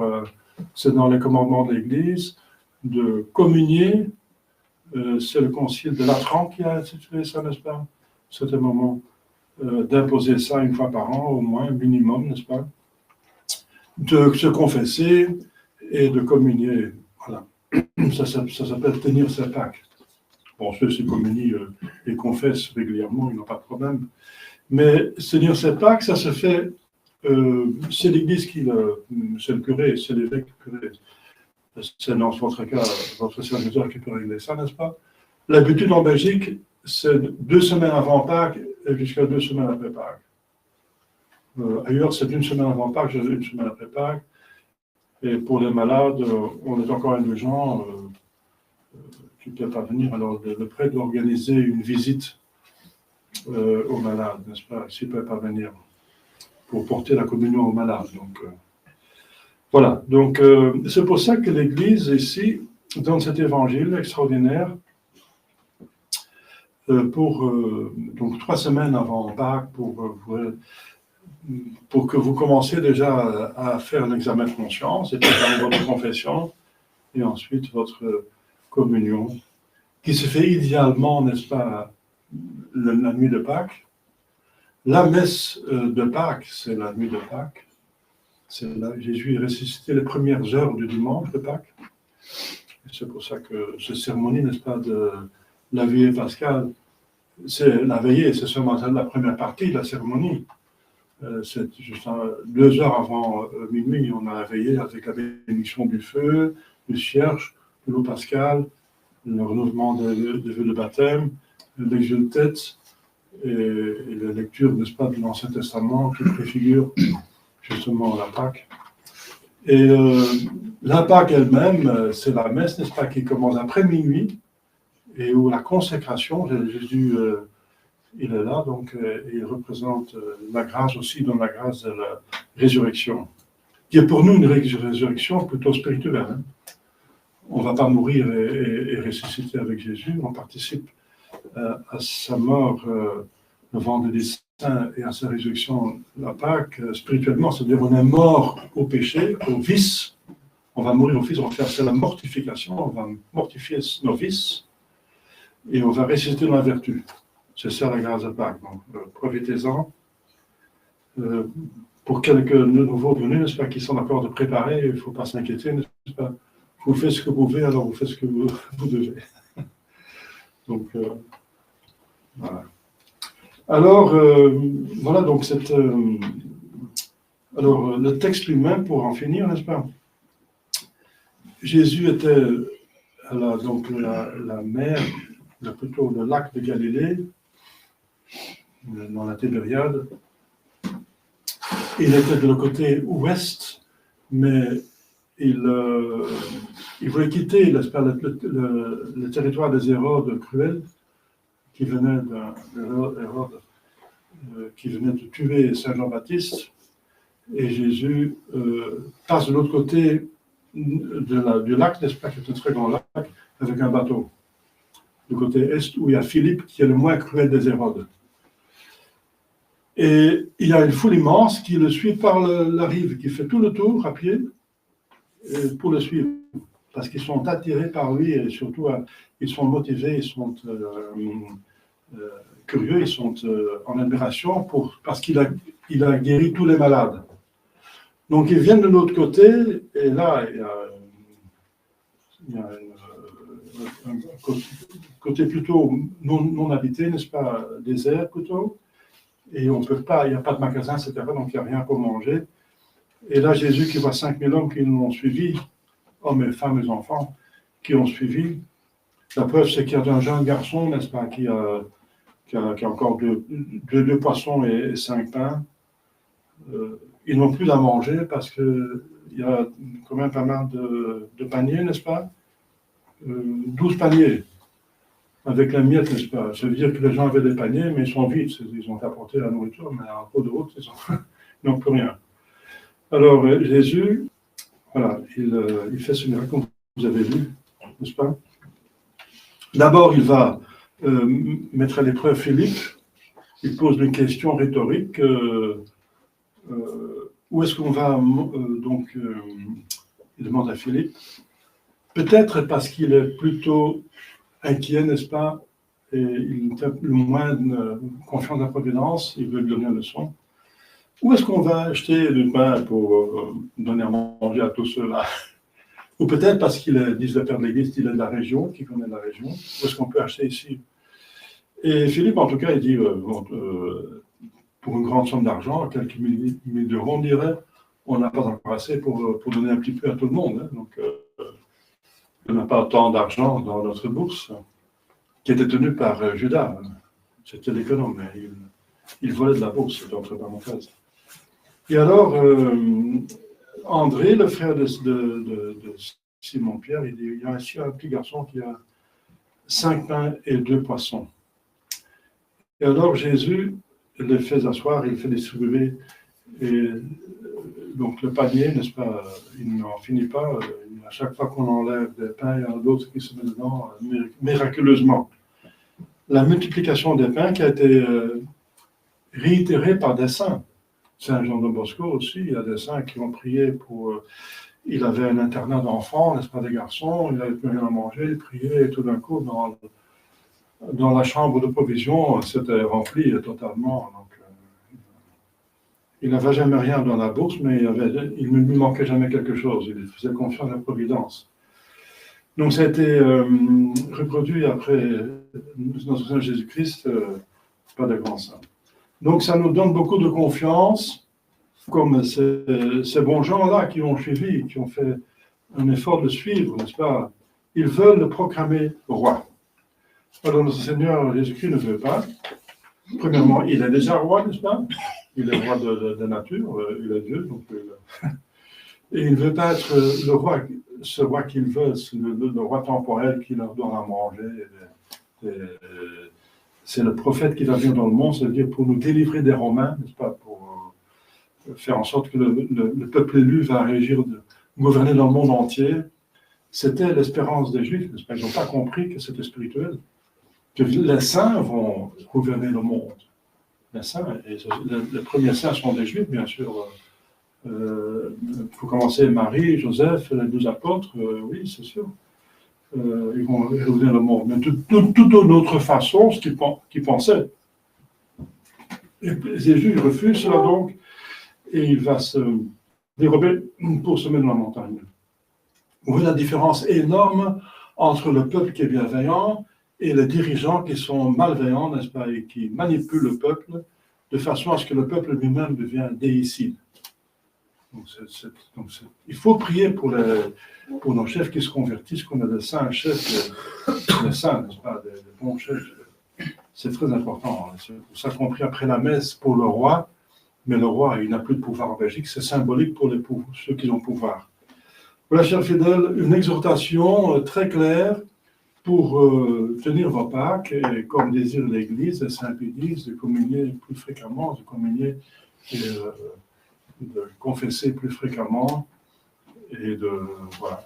c'est dans les commandements de l'Église, de communier. C'est le concile de Latran qui a institué ça, n'est-ce pas? C'est un moment d'imposer ça 1 fois par an, au moins, minimum, n'est-ce pas? De se confesser et de communier. Voilà. Ça s'appelle tenir ses Pâques. Bon, ceux qui communient et confessent régulièrement, ils n'ont pas de problème. Mais tenir ses Pâques, ça se fait, c'est l'Église c'est le curé, c'est l'évêque curé. C'est dans votre cas, votre serviteur qui peut régler ça, n'est-ce pas? L'habitude en Belgique, c'est 2 semaines avant Pâques et jusqu'à 2 semaines après Pâques. Ailleurs, c'est 1 semaine avant Pâques, 1 semaine après Pâques. Et pour les malades, on est encore indulgent qui ne peuvent pas venir. Alors, le prêtre doit organiser une visite aux malades, n'est-ce pas? S'ils ne peuvent pas venir pour porter la communion aux malades. Donc, voilà. Donc, c'est pour ça que l'Église, ici, dans cet évangile extraordinaire, donc 3 semaines avant Pâques, pour que vous commenciez déjà à faire l'examen de conscience, et puis votre confession, et ensuite votre communion, qui se fait idéalement, n'est-ce pas, la nuit de Pâques. La messe de Pâques, c'est la nuit de Pâques. C'est là Jésus est ressuscité les premières heures du dimanche de Pâques. Et c'est pour ça que cette cérémonie, n'est-ce pas, de la veillée pascale, c'est la veillée, c'est seulement la première partie de la cérémonie. C'est juste 2 heures avant minuit, on a veillé avec la bénédiction du feu, du cierge, de l'eau pascale, le renouvellement des vœux de baptême, l'exil de tête et la lecture, n'est-ce pas, de l'Ancien Testament qui préfigure justement la Pâque. Et la Pâque elle-même, c'est la messe, n'est-ce pas, qui commence après minuit et où la consécration, Jésus, il est là, donc il représente la grâce aussi, dans la grâce de la résurrection, qui est pour nous une résurrection plutôt spirituelle. Hein. On ne va pas mourir et ressusciter avec Jésus, on participe à sa mort le vendredi saint et à sa résurrection la Pâque spirituellement, c'est-à-dire on est mort au péché, au vice, on va mourir au vice, on va faire la mortification, on va mortifier nos vices et on va ressusciter dans la vertu. C'est ça la grâce de Pâques. Donc, profitez-en. Pour quelques nouveaux venus, n'est-ce pas, qui sont encore de préparer, il ne faut pas s'inquiéter, n'est-ce pas? Vous faites ce que vous pouvez, alors vous faites ce que vous devez. Donc, voilà. Alors, voilà, donc alors, le texte lui-même, pour en finir, n'est-ce pas? Jésus était la mer, plutôt le lac de Galilée, dans la Tibériade. Il était de le côté ouest, mais il voulait quitter le territoire des Hérodes cruels qui venaient de tuer Saint Jean-Baptiste. Et Jésus passe de l'autre côté du lac, n'est-ce pas, qui est un très grand lac, avec un bateau. Du côté est, où il y a Philippe, qui est le moins cruel des Hérodes. Et il y a une foule immense qui le suit par la rive, qui fait tout le tour à pied pour le suivre. Parce qu'ils sont attirés par lui et surtout, ils sont motivés, ils sont curieux, ils sont en admiration parce qu'il a guéri tous les malades. Donc ils viennent de l'autre côté, et là, il y a un côté plutôt non habité, n'est-ce pas, désert plutôt, et on peut pas, il n'y a pas de magasin, etc., donc il n'y a rien pour manger. Et là, Jésus qui voit 5000 hommes qui l'ont suivi, hommes et femmes et enfants, qui ont suivi. La preuve, c'est qu'il y a un jeune garçon, n'est-ce pas, qui a encore deux poissons et 5 pains. Ils n'ont plus à manger parce qu'il y a quand même pas mal de paniers, n'est-ce pas? 12 paniers avec la miette, n'est-ce pas? Ça veut dire que les gens avaient des paniers, mais ils sont vides. Ils ont apporté la nourriture, mais en cours de route, ils n'ont plus rien. Alors, Jésus, voilà, il fait ce miracle, comme vous avez vu, n'est-ce pas? D'abord, il va mettre à l'épreuve Philippe. Il pose une question rhétorique. Où est-ce qu'on va il demande à Philippe. Peut-être parce qu'il est plutôt inquiet, n'est-ce pas? Et il a le moins confiance dans la providence. Il veut lui donner une leçon. Où est-ce qu'on va acheter du pain pour donner à manger à tous ceux-là? Ou peut-être parce qu'il dit le père de l'Église, il est de la région, qu'il connaît la région. Où est-ce qu'on peut acheter ici? Et Philippe, en tout cas, il dit, pour une grande somme d'argent, quelques milliers d'euros, on dirait, on n'a pas encore assez pour donner un petit peu à tout le monde. Hein. Donc, on n'a pas tant d'argent dans notre bourse, qui était tenue par Judas. C'était l'économe, mais il volait de la bourse, entre parenthèses. Et alors, André, le frère de Simon-Pierre, il dit, il y a ici un petit garçon qui a 5 pains et 2 poissons. Et alors Jésus les fait asseoir, il fait distribuer, et donc le panier, n'est-ce pas, il n'en finit pas. À chaque fois qu'on enlève des pains, il y en a d'autres qui se mettent dedans miraculeusement. La multiplication des pains qui a été réitérée par des saints. Saint Jean de Bosco aussi, il y a des saints qui ont prié pour... il avait un internat d'enfants, n'est-ce pas, des garçons, il n'avait plus rien à manger, il priait, et tout d'un coup, dans la chambre de provision, c'était rempli totalement. Donc, il n'avait jamais rien dans la bourse, mais il ne lui manquait jamais quelque chose. Il faisait confiance à la providence. Donc, ça a été reproduit après notre Seigneur Jésus-Christ, pas de grand saint. Donc, ça nous donne beaucoup de confiance, comme ces bons gens-là qui ont suivi, qui ont fait un effort de suivre, n'est-ce pas? Ils veulent le proclamer roi. Alors, notre Seigneur Jésus-Christ ne veut pas. Premièrement, il est déjà roi, n'est-ce pas? Il est roi de nature, il est Dieu. Donc, et il ne veut pas être le roi, ce roi qu'il veut, le roi temporel qui leur donne à manger. C'est le prophète qui va venir dans le monde, c'est-à-dire pour nous délivrer des Romains, n'est-ce pas, pour faire en sorte que le peuple élu va régir, gouverner dans le monde entier. C'était l'espérance des Juifs, n'est-ce pas? Ils n'ont pas compris que c'était spirituel, que les saints vont gouverner le monde. Les saints, et les premiers saints sont des Juifs, bien sûr. Pour commencer, Marie, Joseph, les 12 apôtres, oui, c'est sûr. Ils vont gouverner le monde. Mais toute une autre façon, ce qu'ils pensaient. Et Jésus refuse cela donc, et il va se dérober pour se mettre dans la montagne. Vous voyez la différence énorme entre le peuple qui est bienveillant et les dirigeants qui sont malveillants, n'est-ce pas, et qui manipulent le peuple de façon à ce que le peuple lui-même devienne déicide. Donc, il faut prier pour nos chefs qui se convertissent, qu'on a des saints chefs, des saints, n'est-ce pas, des bons chefs. C'est très important. C'est pour ça qu'on prie après la messe pour le roi, mais le roi, il n'a plus de pouvoir en Belgique, c'est symbolique pour ceux qui ont pouvoir. Voilà, chers fidèles, une exhortation très claire pour tenir vos Pâques, et comme désire l'Église, les saints disent, de communier plus fréquemment, de communier et de confesser plus fréquemment, et voilà,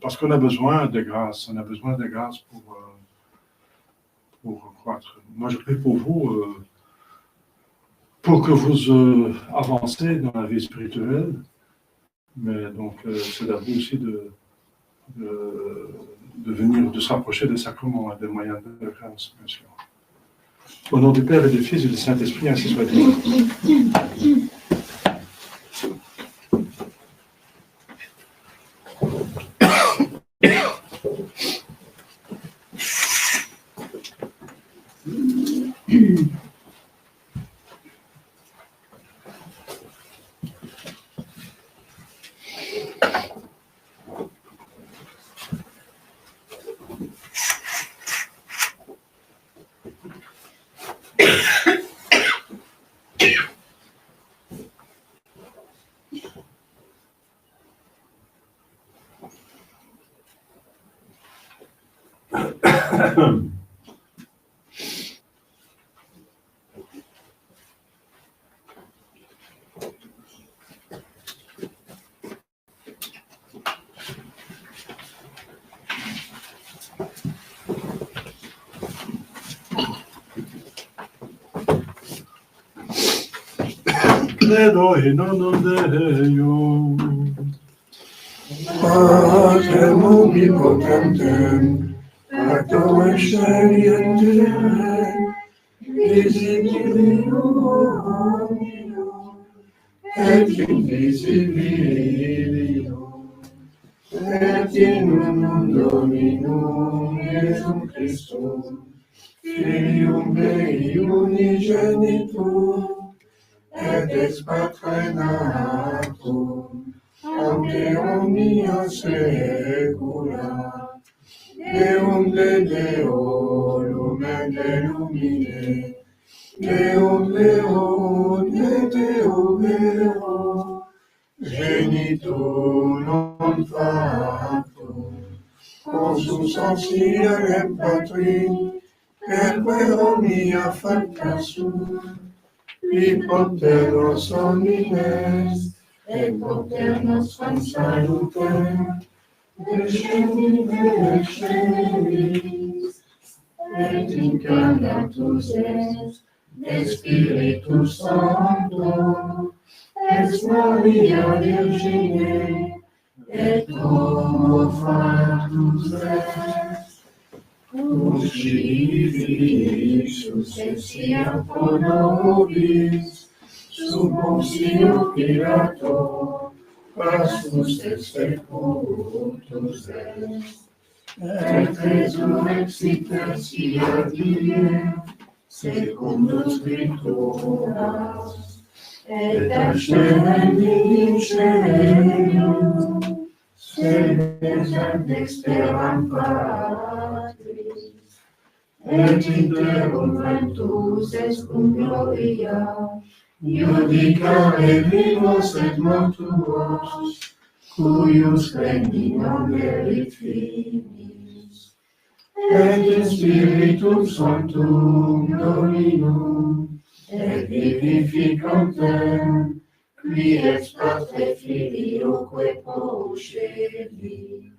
parce qu'on a besoin de grâce, pour croître. Moi, je prie pour vous, pour que vous avancez dans la vie spirituelle, mais donc c'est à vous aussi de venir, de se rapprocher des sacrements et des moyens de grâce, bien sûr. Au nom du Père et du Fils et du Saint-Esprit, ainsi soit-il. Credo in nome Deo. Patrem omnipotentem, Pactum excellientem, visibilium et invisibilium, et in unum Dominum Iesum Christum, Filium Dei unigenitum, et ex Patre natum, ante omnia saecula, Deum de Deo, lumen de lumine, Deum Deo de Deo vero, genitum non factum, consubstantialem Patri, perque omnia facta sum, qui propter nos homines, et propter nostram salutem, descendite excellis, et incarnatus est, de Spiritus Sancto, ex Maria Virgine, et homo factus est, crucifixus etiam pro nobis, sub Pontio Pilato, passus et sepultus est, et resurrexit tertia die, secundum Scripturas, et ascendit in caelum, sedes ad dexteram Patris, et interum ventus est cum gloria, judicare vivos et mortuos, cuius regni non erit finis, et in Spiritum Sanctum Dominum, et vivificantem, qui ex Patre Filioque procedi,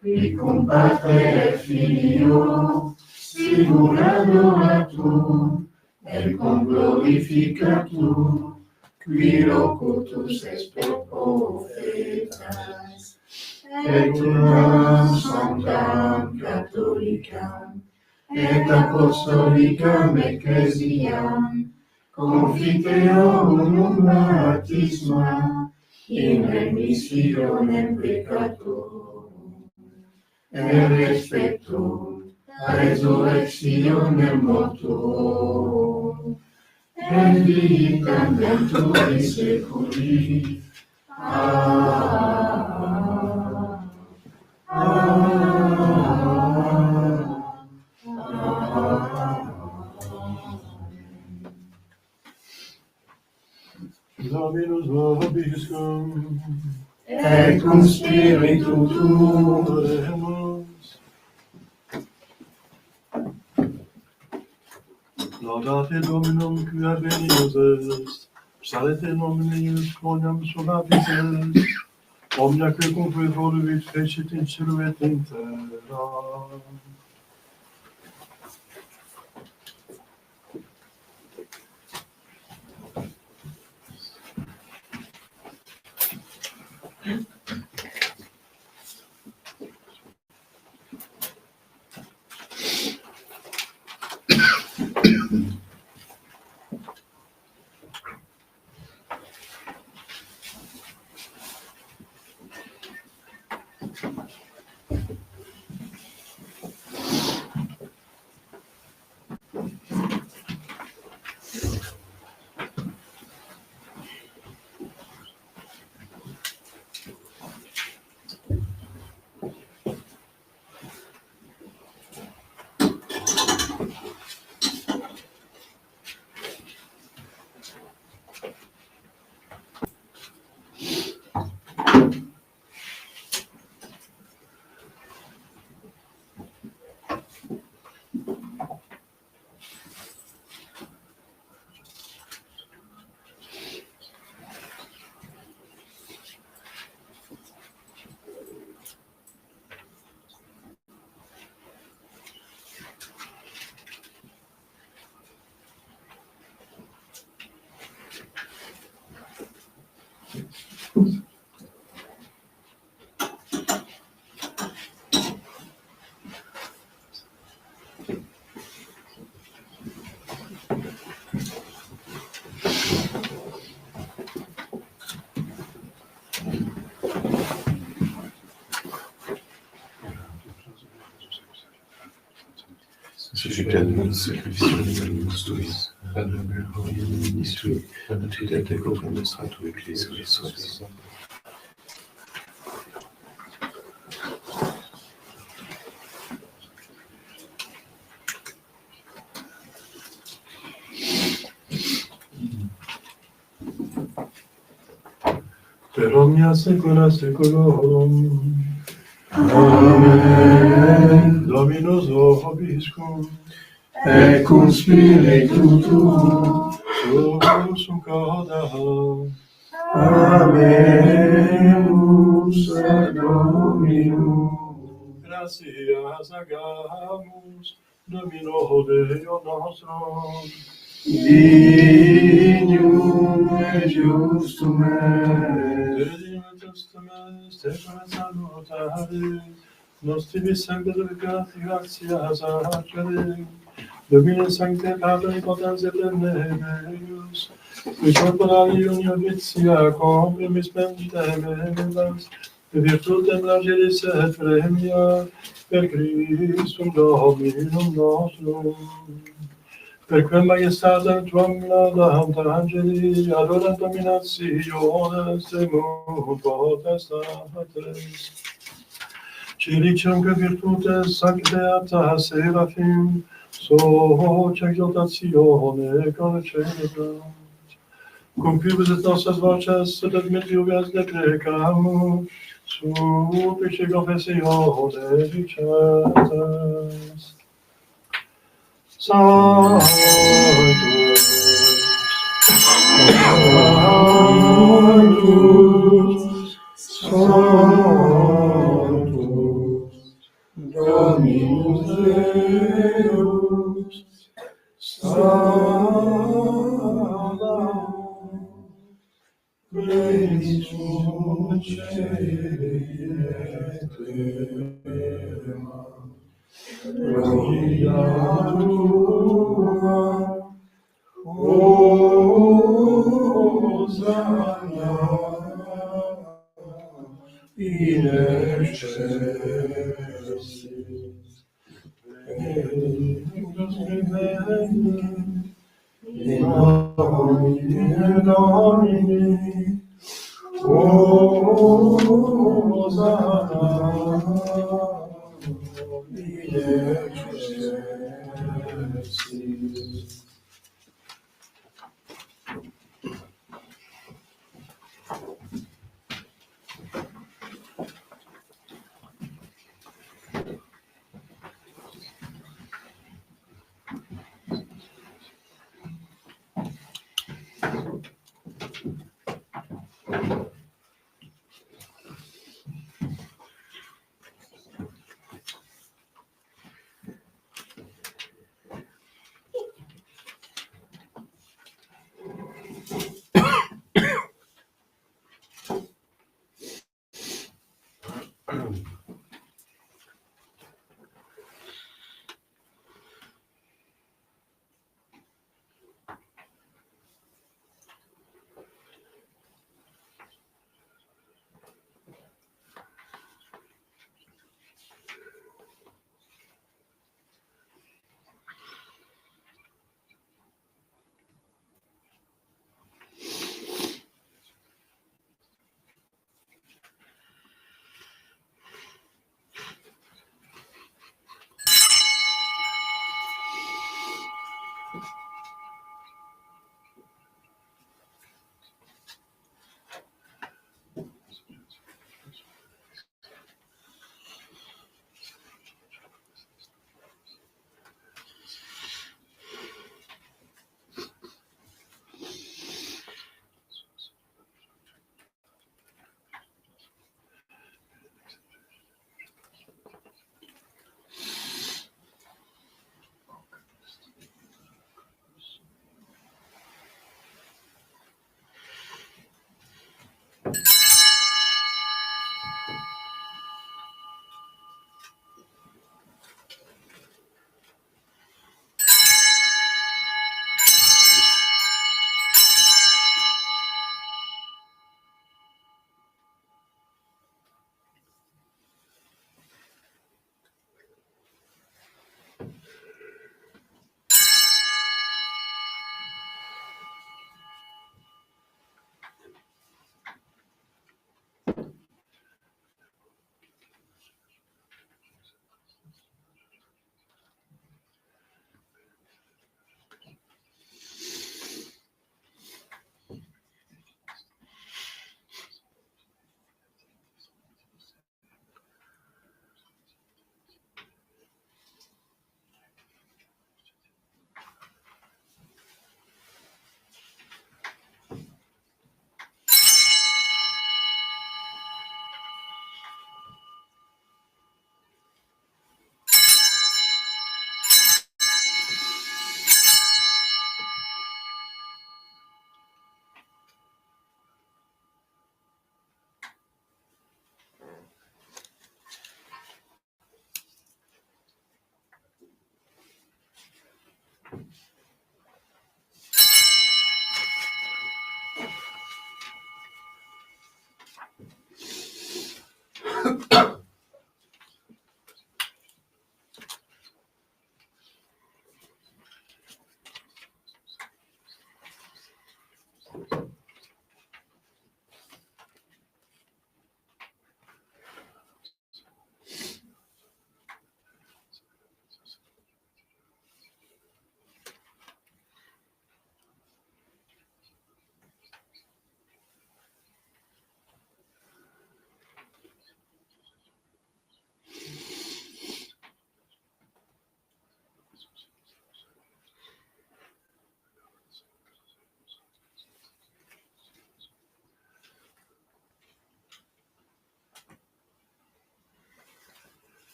qui cum Patre et Filio sigur adoratum, et cum glorificatum, qui locutus est pro profetas, et unam sanctam catholicam, et apostolicam ecclesiam, confiteor unum baptisma, in remissionem peccatorum, et respectum resurrectionem mortuorum, et vitam venturi seculi. Amen. Dominus vobiscum, Et cum spiritu tuo, oremus. Laudate Dominum quia benius est, salete nomine eius quoniam solabis est, omnia que cum voluit fecit in cielo et in terra. Suscitando o sacrifício de Deus, a glória do ministro, a tutela da governação do Igreja e ressurreição. Per omnia saecula saeculorum. Amen. Dominus vobiscum. Et cum spiritu tuo. Sumus cauda. Habemus ad Dominum. Gratias agamus, Domino Deo nostrum. Dignum et justum est. Dedime testament, tecum salutare, nostri sancta gratias agere, Domine sancte Patri potens et Deus, qui corporali univitia comprimis pentemens, virtutem largeris et premia, per Christum Dominum nostrum. Per quem majestatem tuam laudant angeli, adorant dominationes semum potestates. Cilicem que virtutes sancteata serafim, soc exaltatione concedat. Cum pibus et nostras voces, et admittiubas deprecamus, supplice confessione dicetas. Sanctus, Sanctus, Dominus Deus, Sanctus, Benedictum Celi et terra, gloria tua, Hosanna in excelsis. Benedictus vivere, in nomine Domini, Hosanna in excelsis.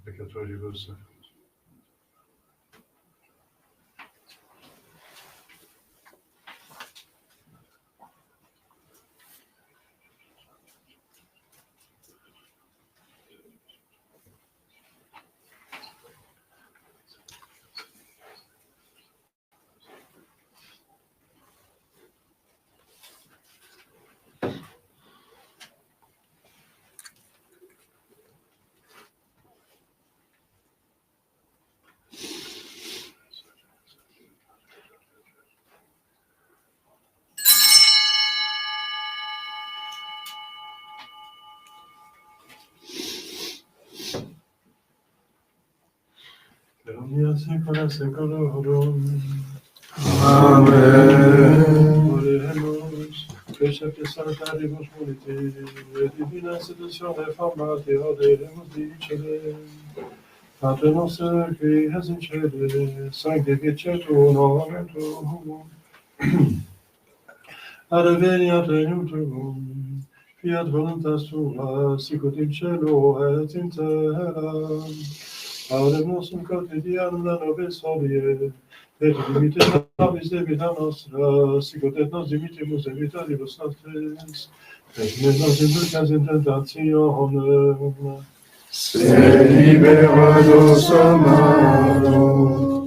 Peccatoribus. Omnia secula seculorum. Amen. Oremus, precepte saltaribus muniti, et divina seductio reformatio deremus dicere. Pater noster, qui es in cede, sanctificetur nomen tuum. Adveniat regnum tuum, fiat voluntas tua, sicut in cielo et in terra. Panem nostrum quotidianum da nobis hodie, et dimitte nobis debita nostra, sicut et nos dimittimus debitoribus nostris, et ne nos inducas in tentationem, Sed libera nos a malo.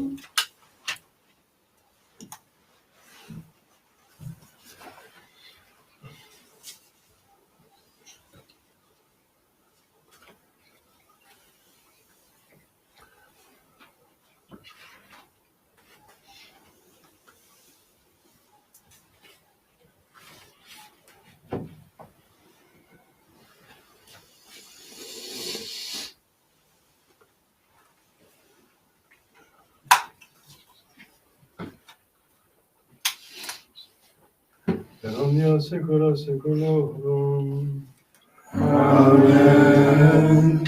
et omnia secula seculorum. Amen.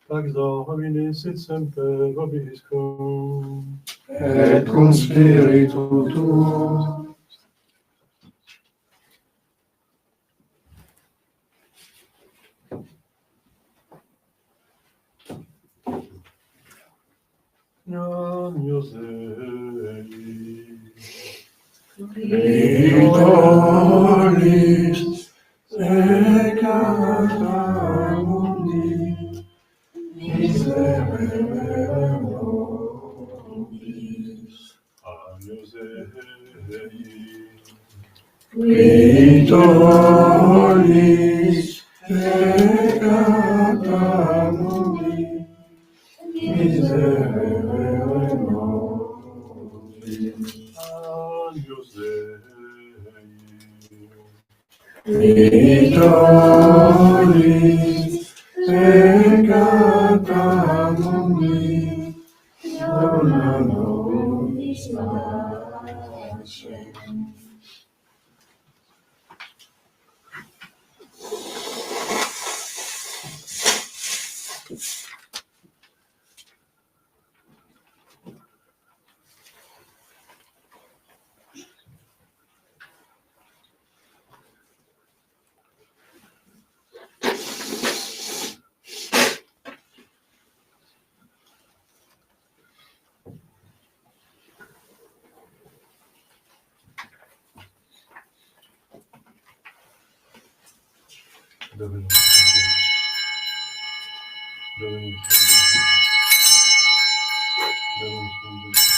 Pax Domini sit semper vobiscum. Et cum spiritu tuo. Agnus Dei. Victoris secata mundi, miserere nobis. Agnus Dei. Victoris secata mundi, miserere nobis. Agnus Dei. Victoris secata mundi, dona nobis pacem. Dominus Dominus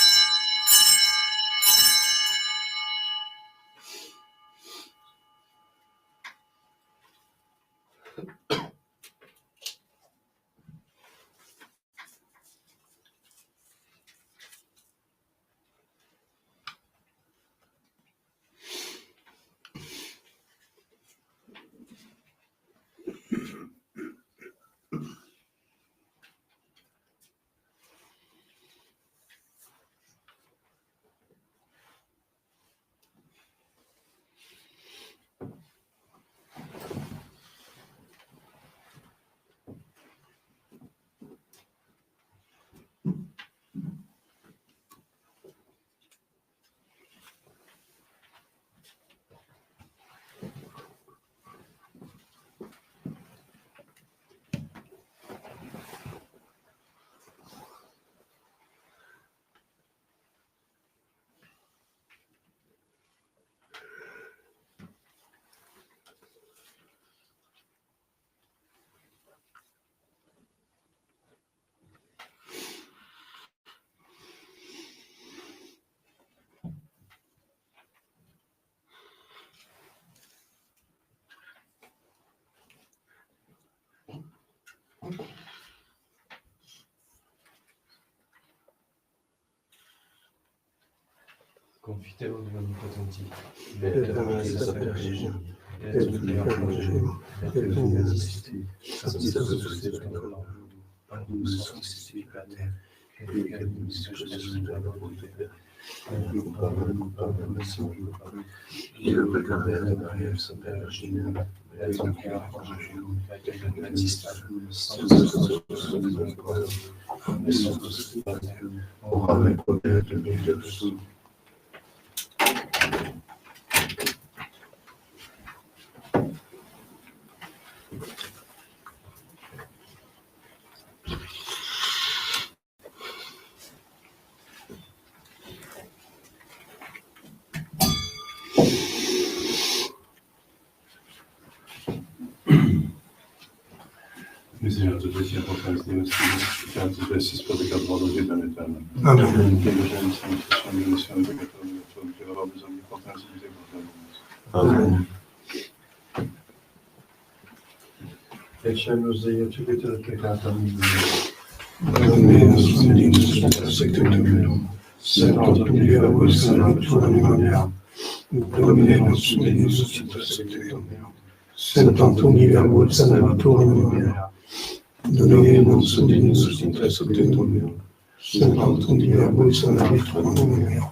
Confiteo de l'Omnipotenti, et la grâce de sa Père Jésus, et de prière pour Jésus, et de l'université, sanctifié de l'Ordre, pardon de son Christ la terre, et de l'également de Jésus de la volonté de Père, nous pardonne le sang, et le père de Marie, son Père Jésus, et son Père pour Jésus, et de l'Adventiste, sans mais sans tous la terre, au rame et prophète de Dieu de tous. Misericorde de Dieu, pour grâce de Dieu, car tu fais si pour des cas de mort de Dieu dans l'éternel. Amen. Que le jeune sanctification de l'émission de catholique, que l'avoir des hommes de potence et des Amen. Lasciamo Dio subito il peccato Amen. Sento Dio, voi sarà tua anima mea, Domine nostro Dio, Sento Dio, voi sarà tua anima mea, Domine nostro Dio, Sento Dio, voi sarà tua anima mea.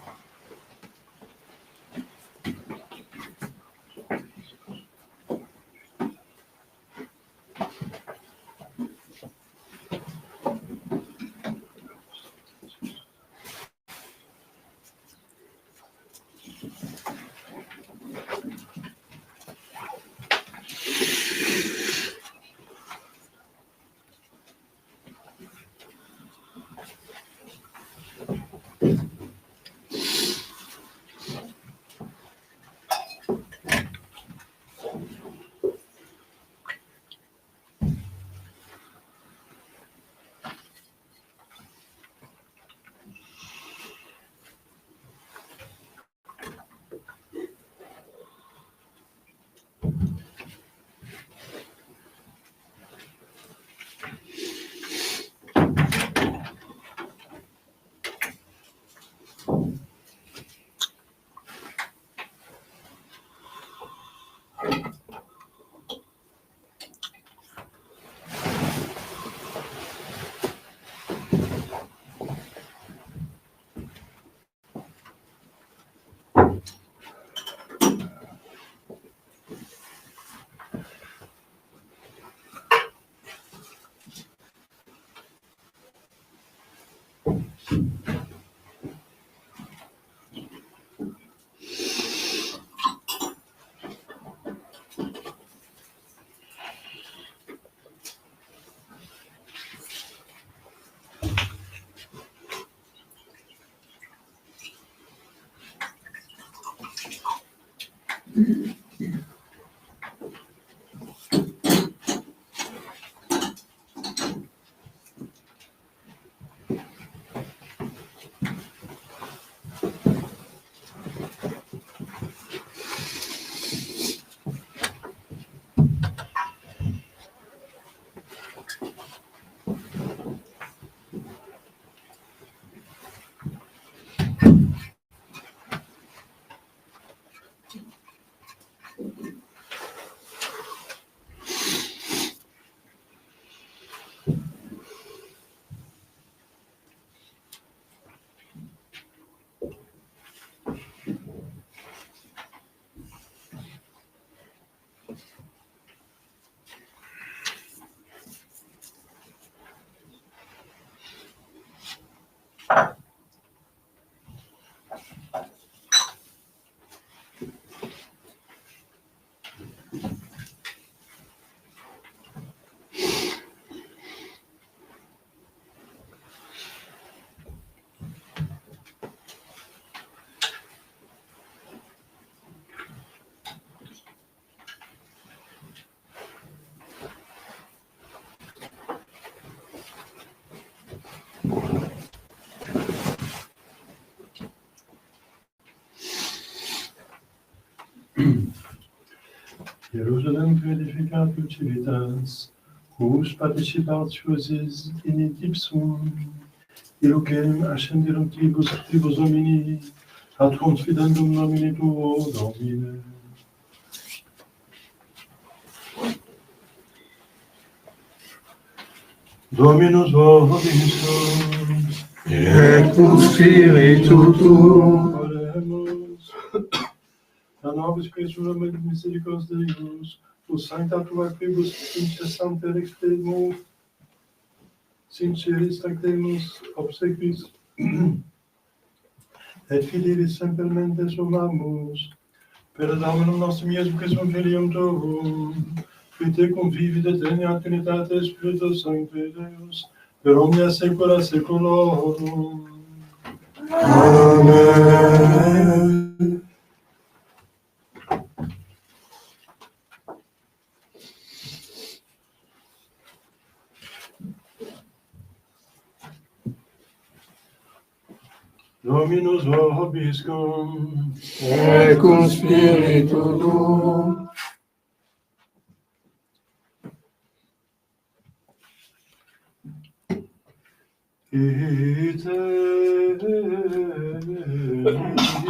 Jerusalem purificat civitas, hus participatiosis in ipsum, ilucem ascenderum tribus Domini, ad confidendum nomine tuo, Domine. Dominus vobiscum, et cum spiritu tuo, oremus. A nobis Christum misericors Deus, us sancta tua quibus incessante extremus, sinceris tactemus obsequis, et fidelis sempermente somamus, per Dominum nostrum Iesum Christum Filium Tuum, qui te convivit et regna Trinitate Spiritus Sancti Deus, per omnia saecula saeculorum. Amen. Dominus vobiscum, Et cum spiritu tuo, ite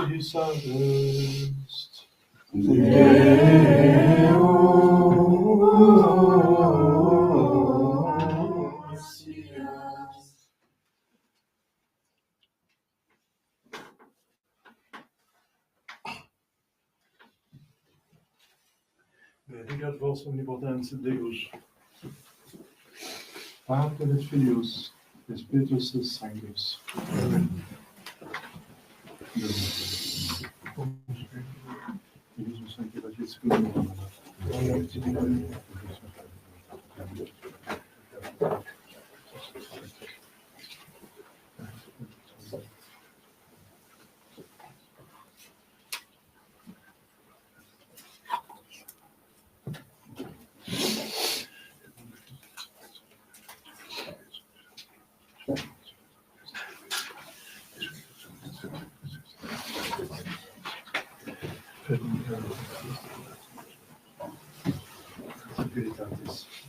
missa est. Benedicat vos omnipotens Deus, Pater et Filius, et Spiritus Sanctus. Amen.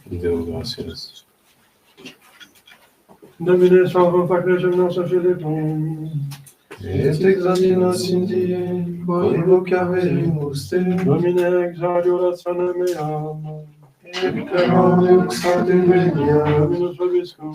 Deo gratias. Domine salvum factum nostrum Philippum, et examinas in die, quod vocavemus te, Domine exaudi orationem meam, et peraudemus ad invenia, Dominus vobiscum,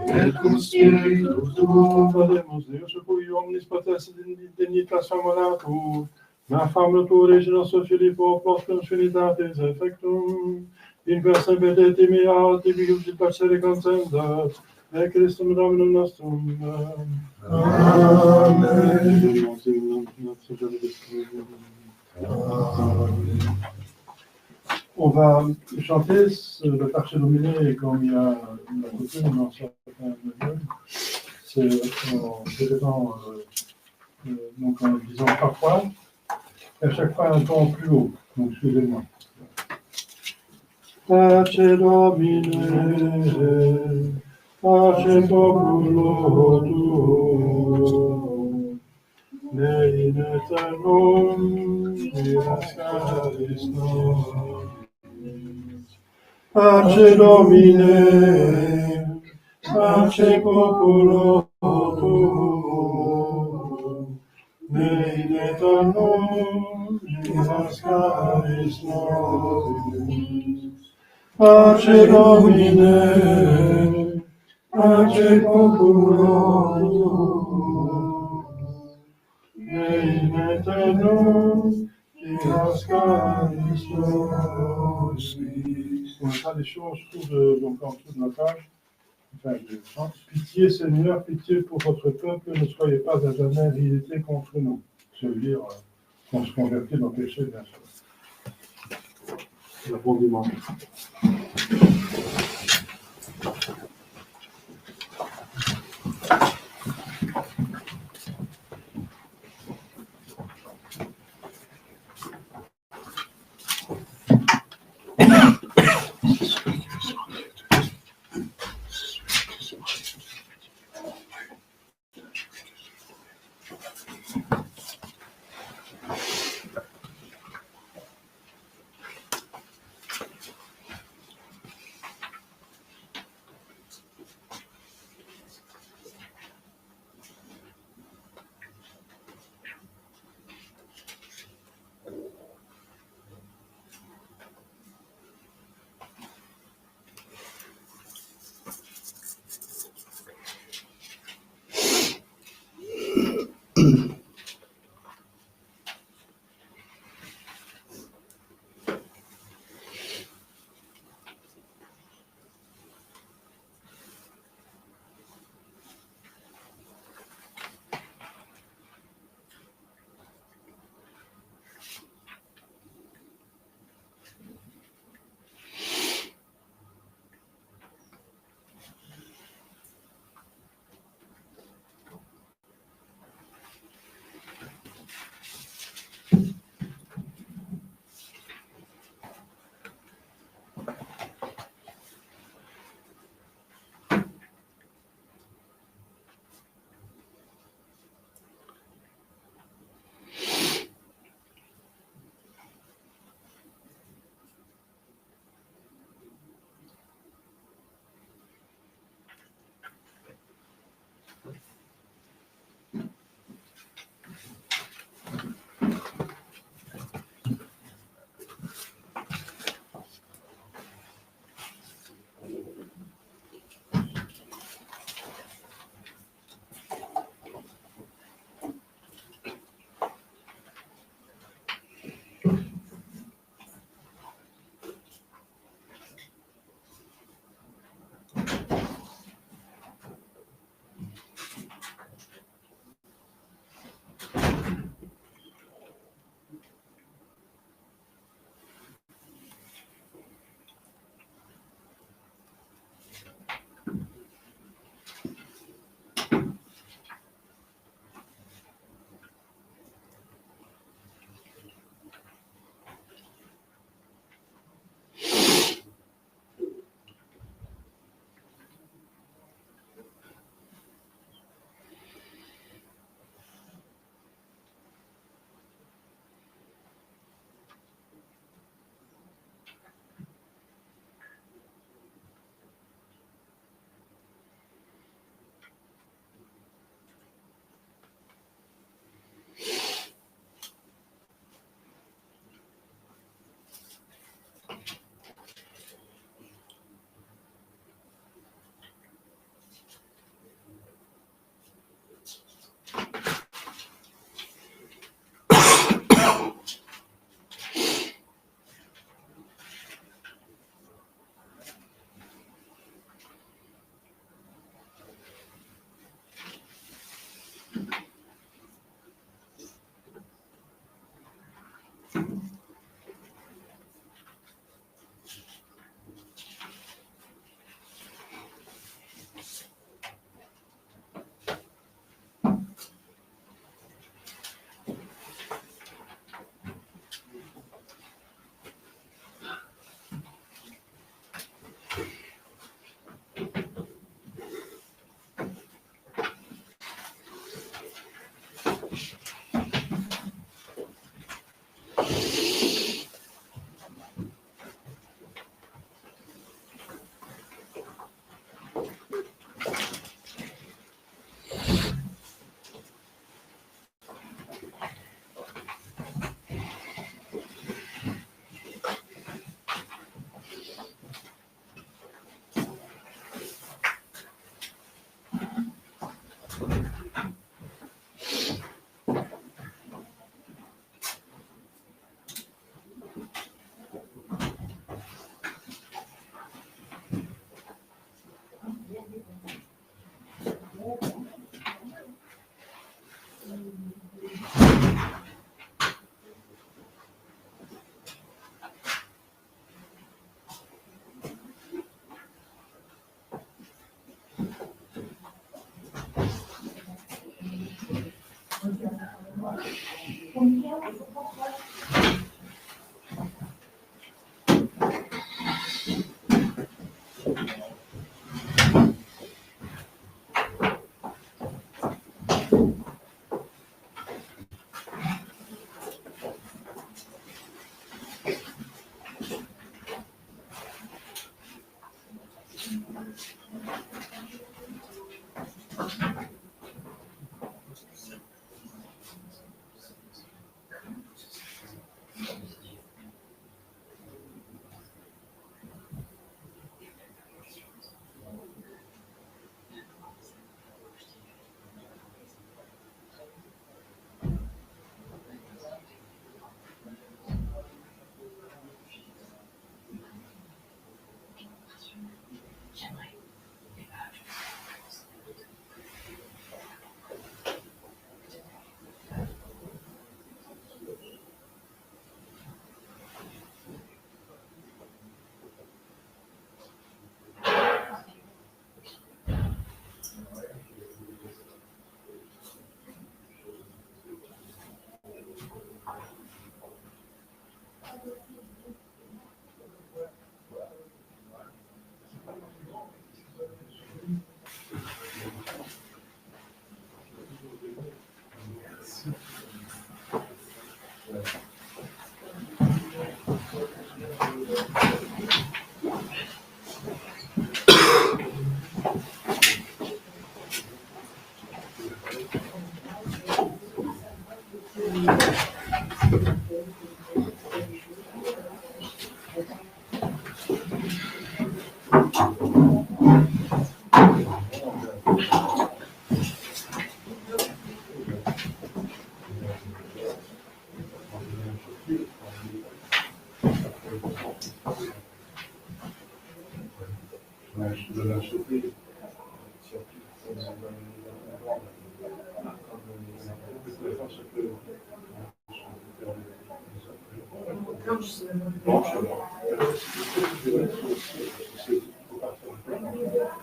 et cum spiritu tuo, Fademus Deus, cui omnis potestas dignitas famulatur, ma famula tu Regi nostro Filippo, prosperum Trinitate effectum, in quae semper mea tibius et pacere consendat, et Christum Dominum nostrum. Amen. On va chanter le Parce Dominé comme il y a la coutume dans certains milieux. C'est dedans, donc en le disant parfois, et à chaque fois un ton plus haut. Donc suivez-moi. Pace Domine, pace populo tuo, ne in aeternum mirascaris nobis. Pace Domine, pace populo tuo, ne in aeternum mirascaris nobis. Pace Domine, pace populo tuo, ne in aeternum mirascaris nobis. On mettra les choses donc en dessous de la page. 22. Pitié, Seigneur, pitié pour votre peuple, ne soyez pas à jamais irrité contre nous. Ça veut dire qu'on se convertit dans le péché, bien sûr. Le bon dimanche.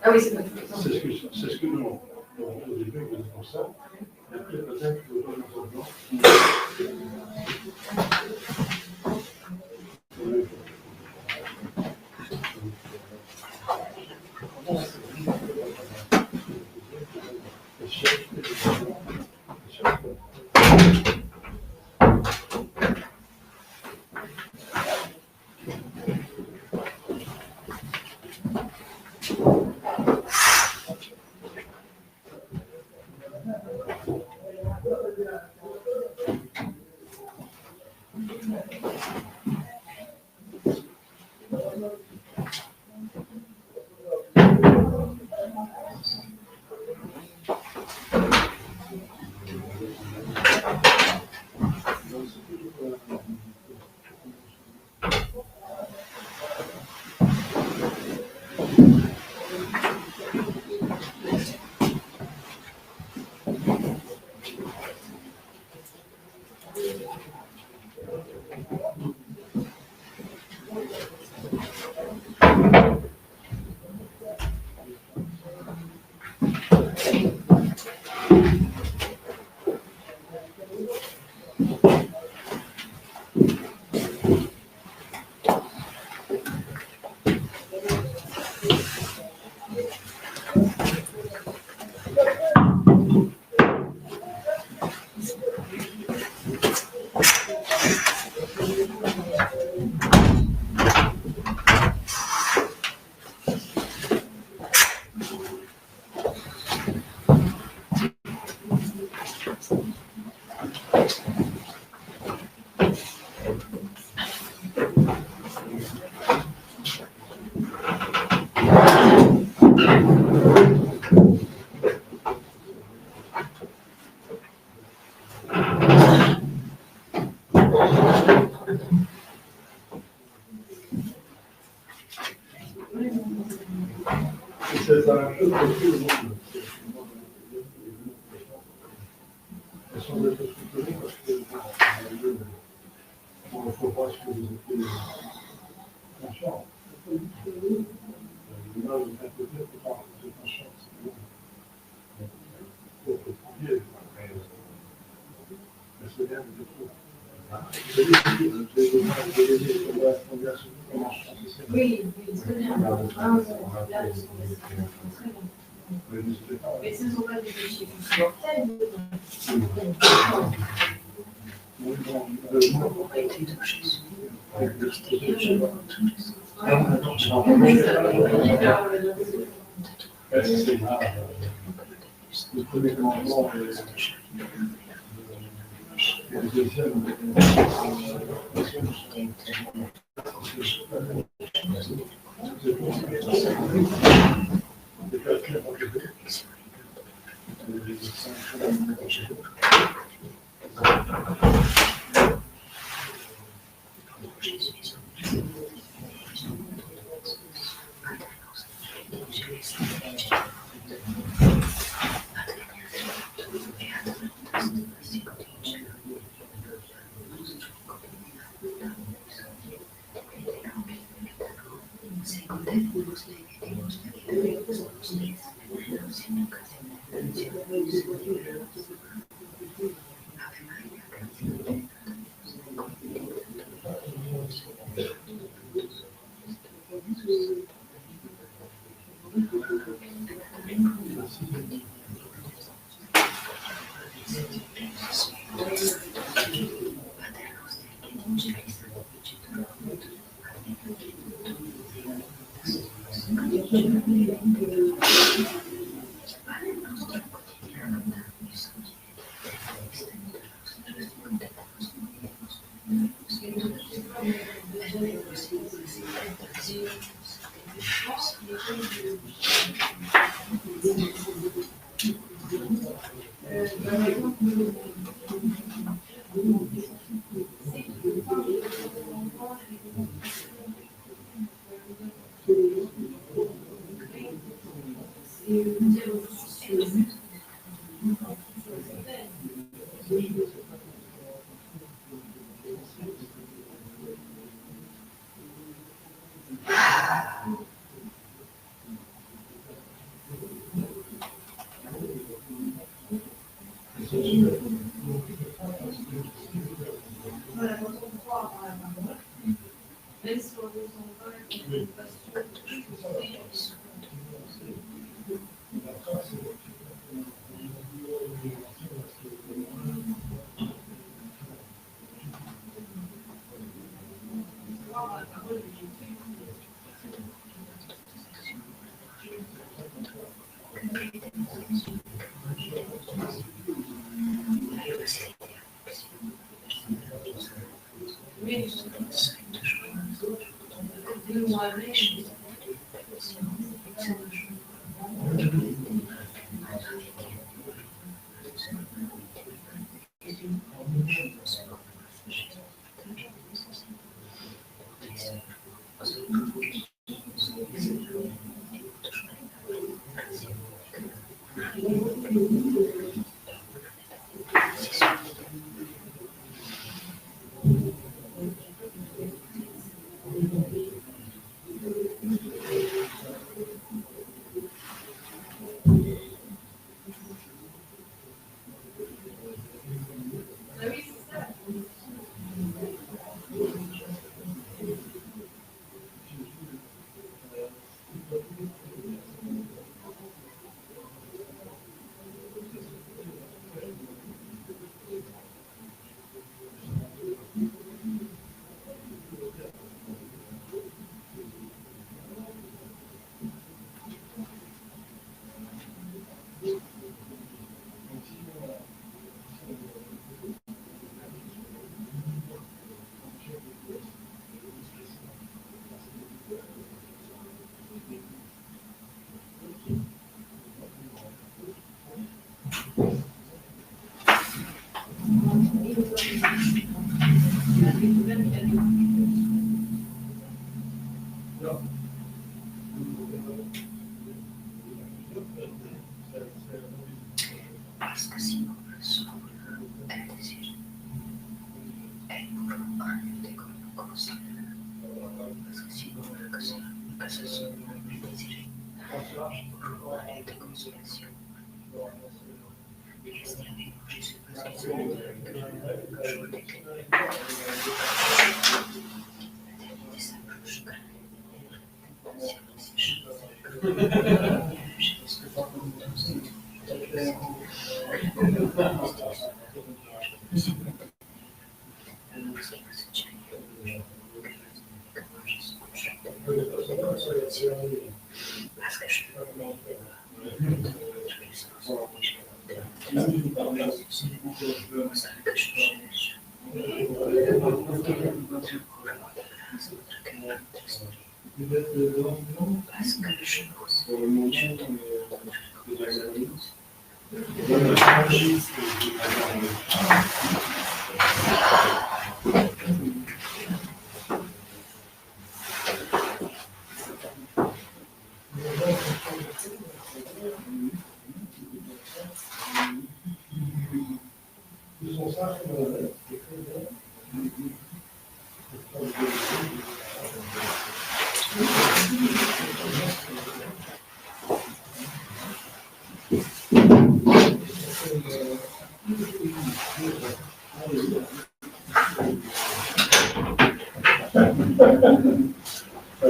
Ah oui, c'est vrai. C'est ce que nous, au début, nous disons ça. Et après, peut-être que c'est la même chose pour tout le monde. Elles sont des choses soutenues parce que il ne faut pas que vous étiez conscients. L'image est un côté, il faut pas que vous êtes conscients. Il faut que vous trouviez. Mais c'est bien de tout. Vous avez dit, vous avez dit, combien comment je pense que c'est. Oui, c'est bien. Mais ce ne sont pas des péchés mortels. Le premier commandement et le deuxième.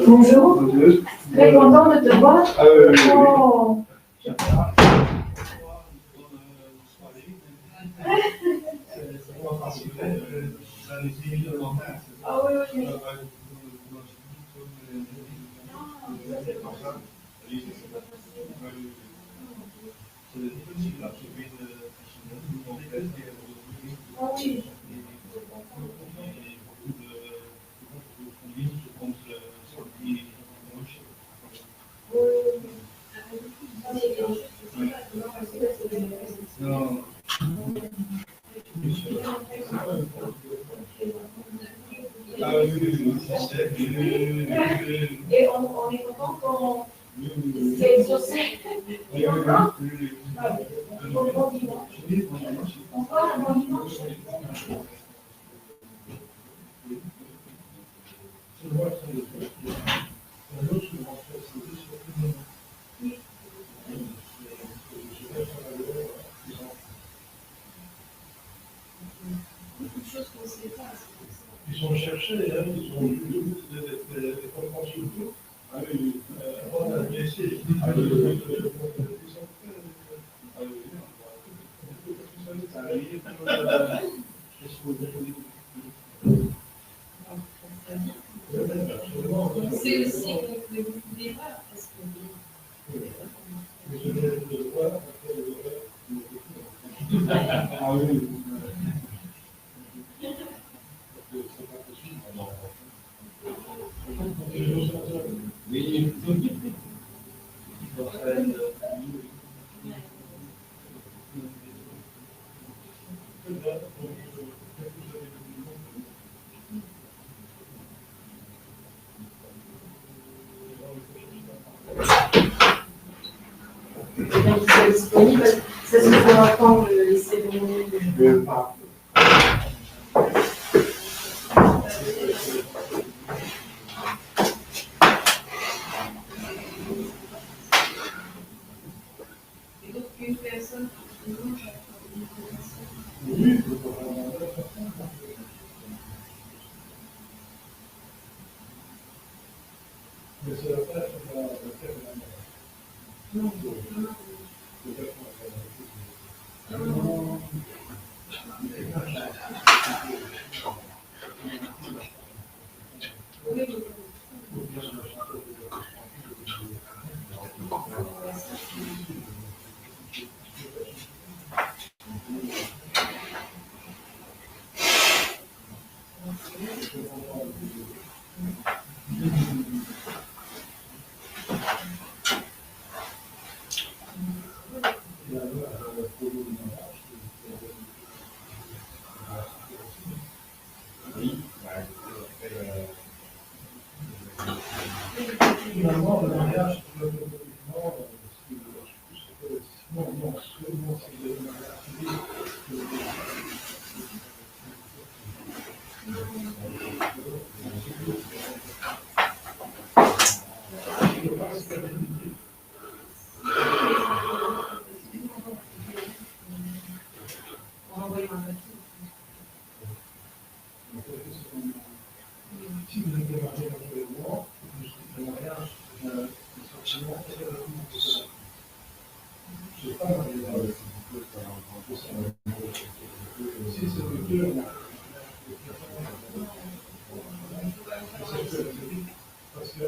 Bonjour, très content de te voir. Oh. Ah oui, oui, oui. Ah oui. Et on est content qu'on s'est exaucé. Bon dimanche. Encore un bon dimanche. Ils sont cherchés, hein, ils sont des consultants. On a essayé. C'est aussi le débat, parce Ah oui. c'est disponible. Ça se fera quand les cérémonies Et donc une personne, Oui. Mais c'est la tâche de la non. Finalement, le mariage, si vous êtes marié naturellement, le mariage, forcément, c'est pas marié. Si c'est le cœur, parce que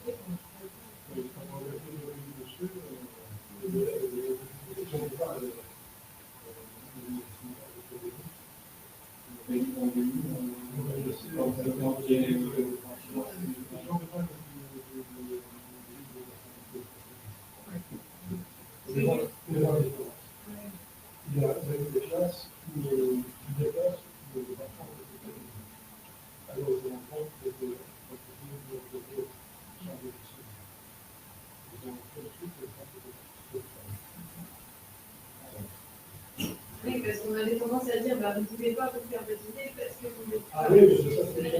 Il y a des classes où il dépasse les enfants alors les enfants de Oui, parce qu'on avait tendance à dire, bah, vous ne pouvez pas vous faire baptiser parce que vous n'êtes pas... Ah oui, mais c'est ça, c'est ça.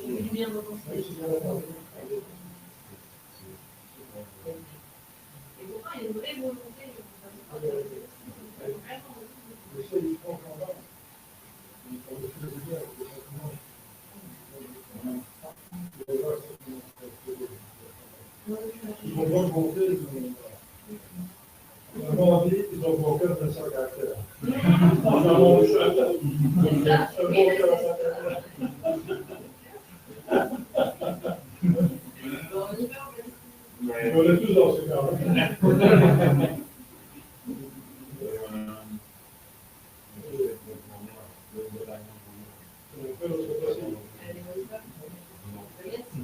Oui, bien reconstruit. Et pourtant, il y a une vraie volonté. Ils vont pas monter, ils ont envie, ils ont mon cœur de 5 caractères. On est tous dans ce cas-là.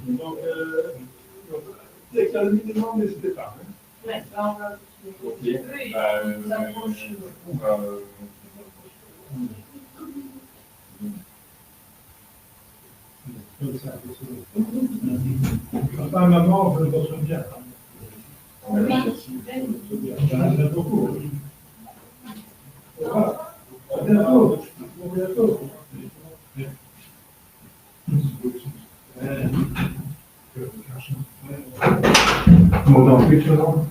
Donc, dès qu'à le minimum, n'hésitez pas. Ouais, bah, on va... Oui, ça approche. Papa, maman, je me souviens bien. Oui. J'en ai beaucoup. Au revoir. À bientôt. À bientôt. Bon, dans quelques temps,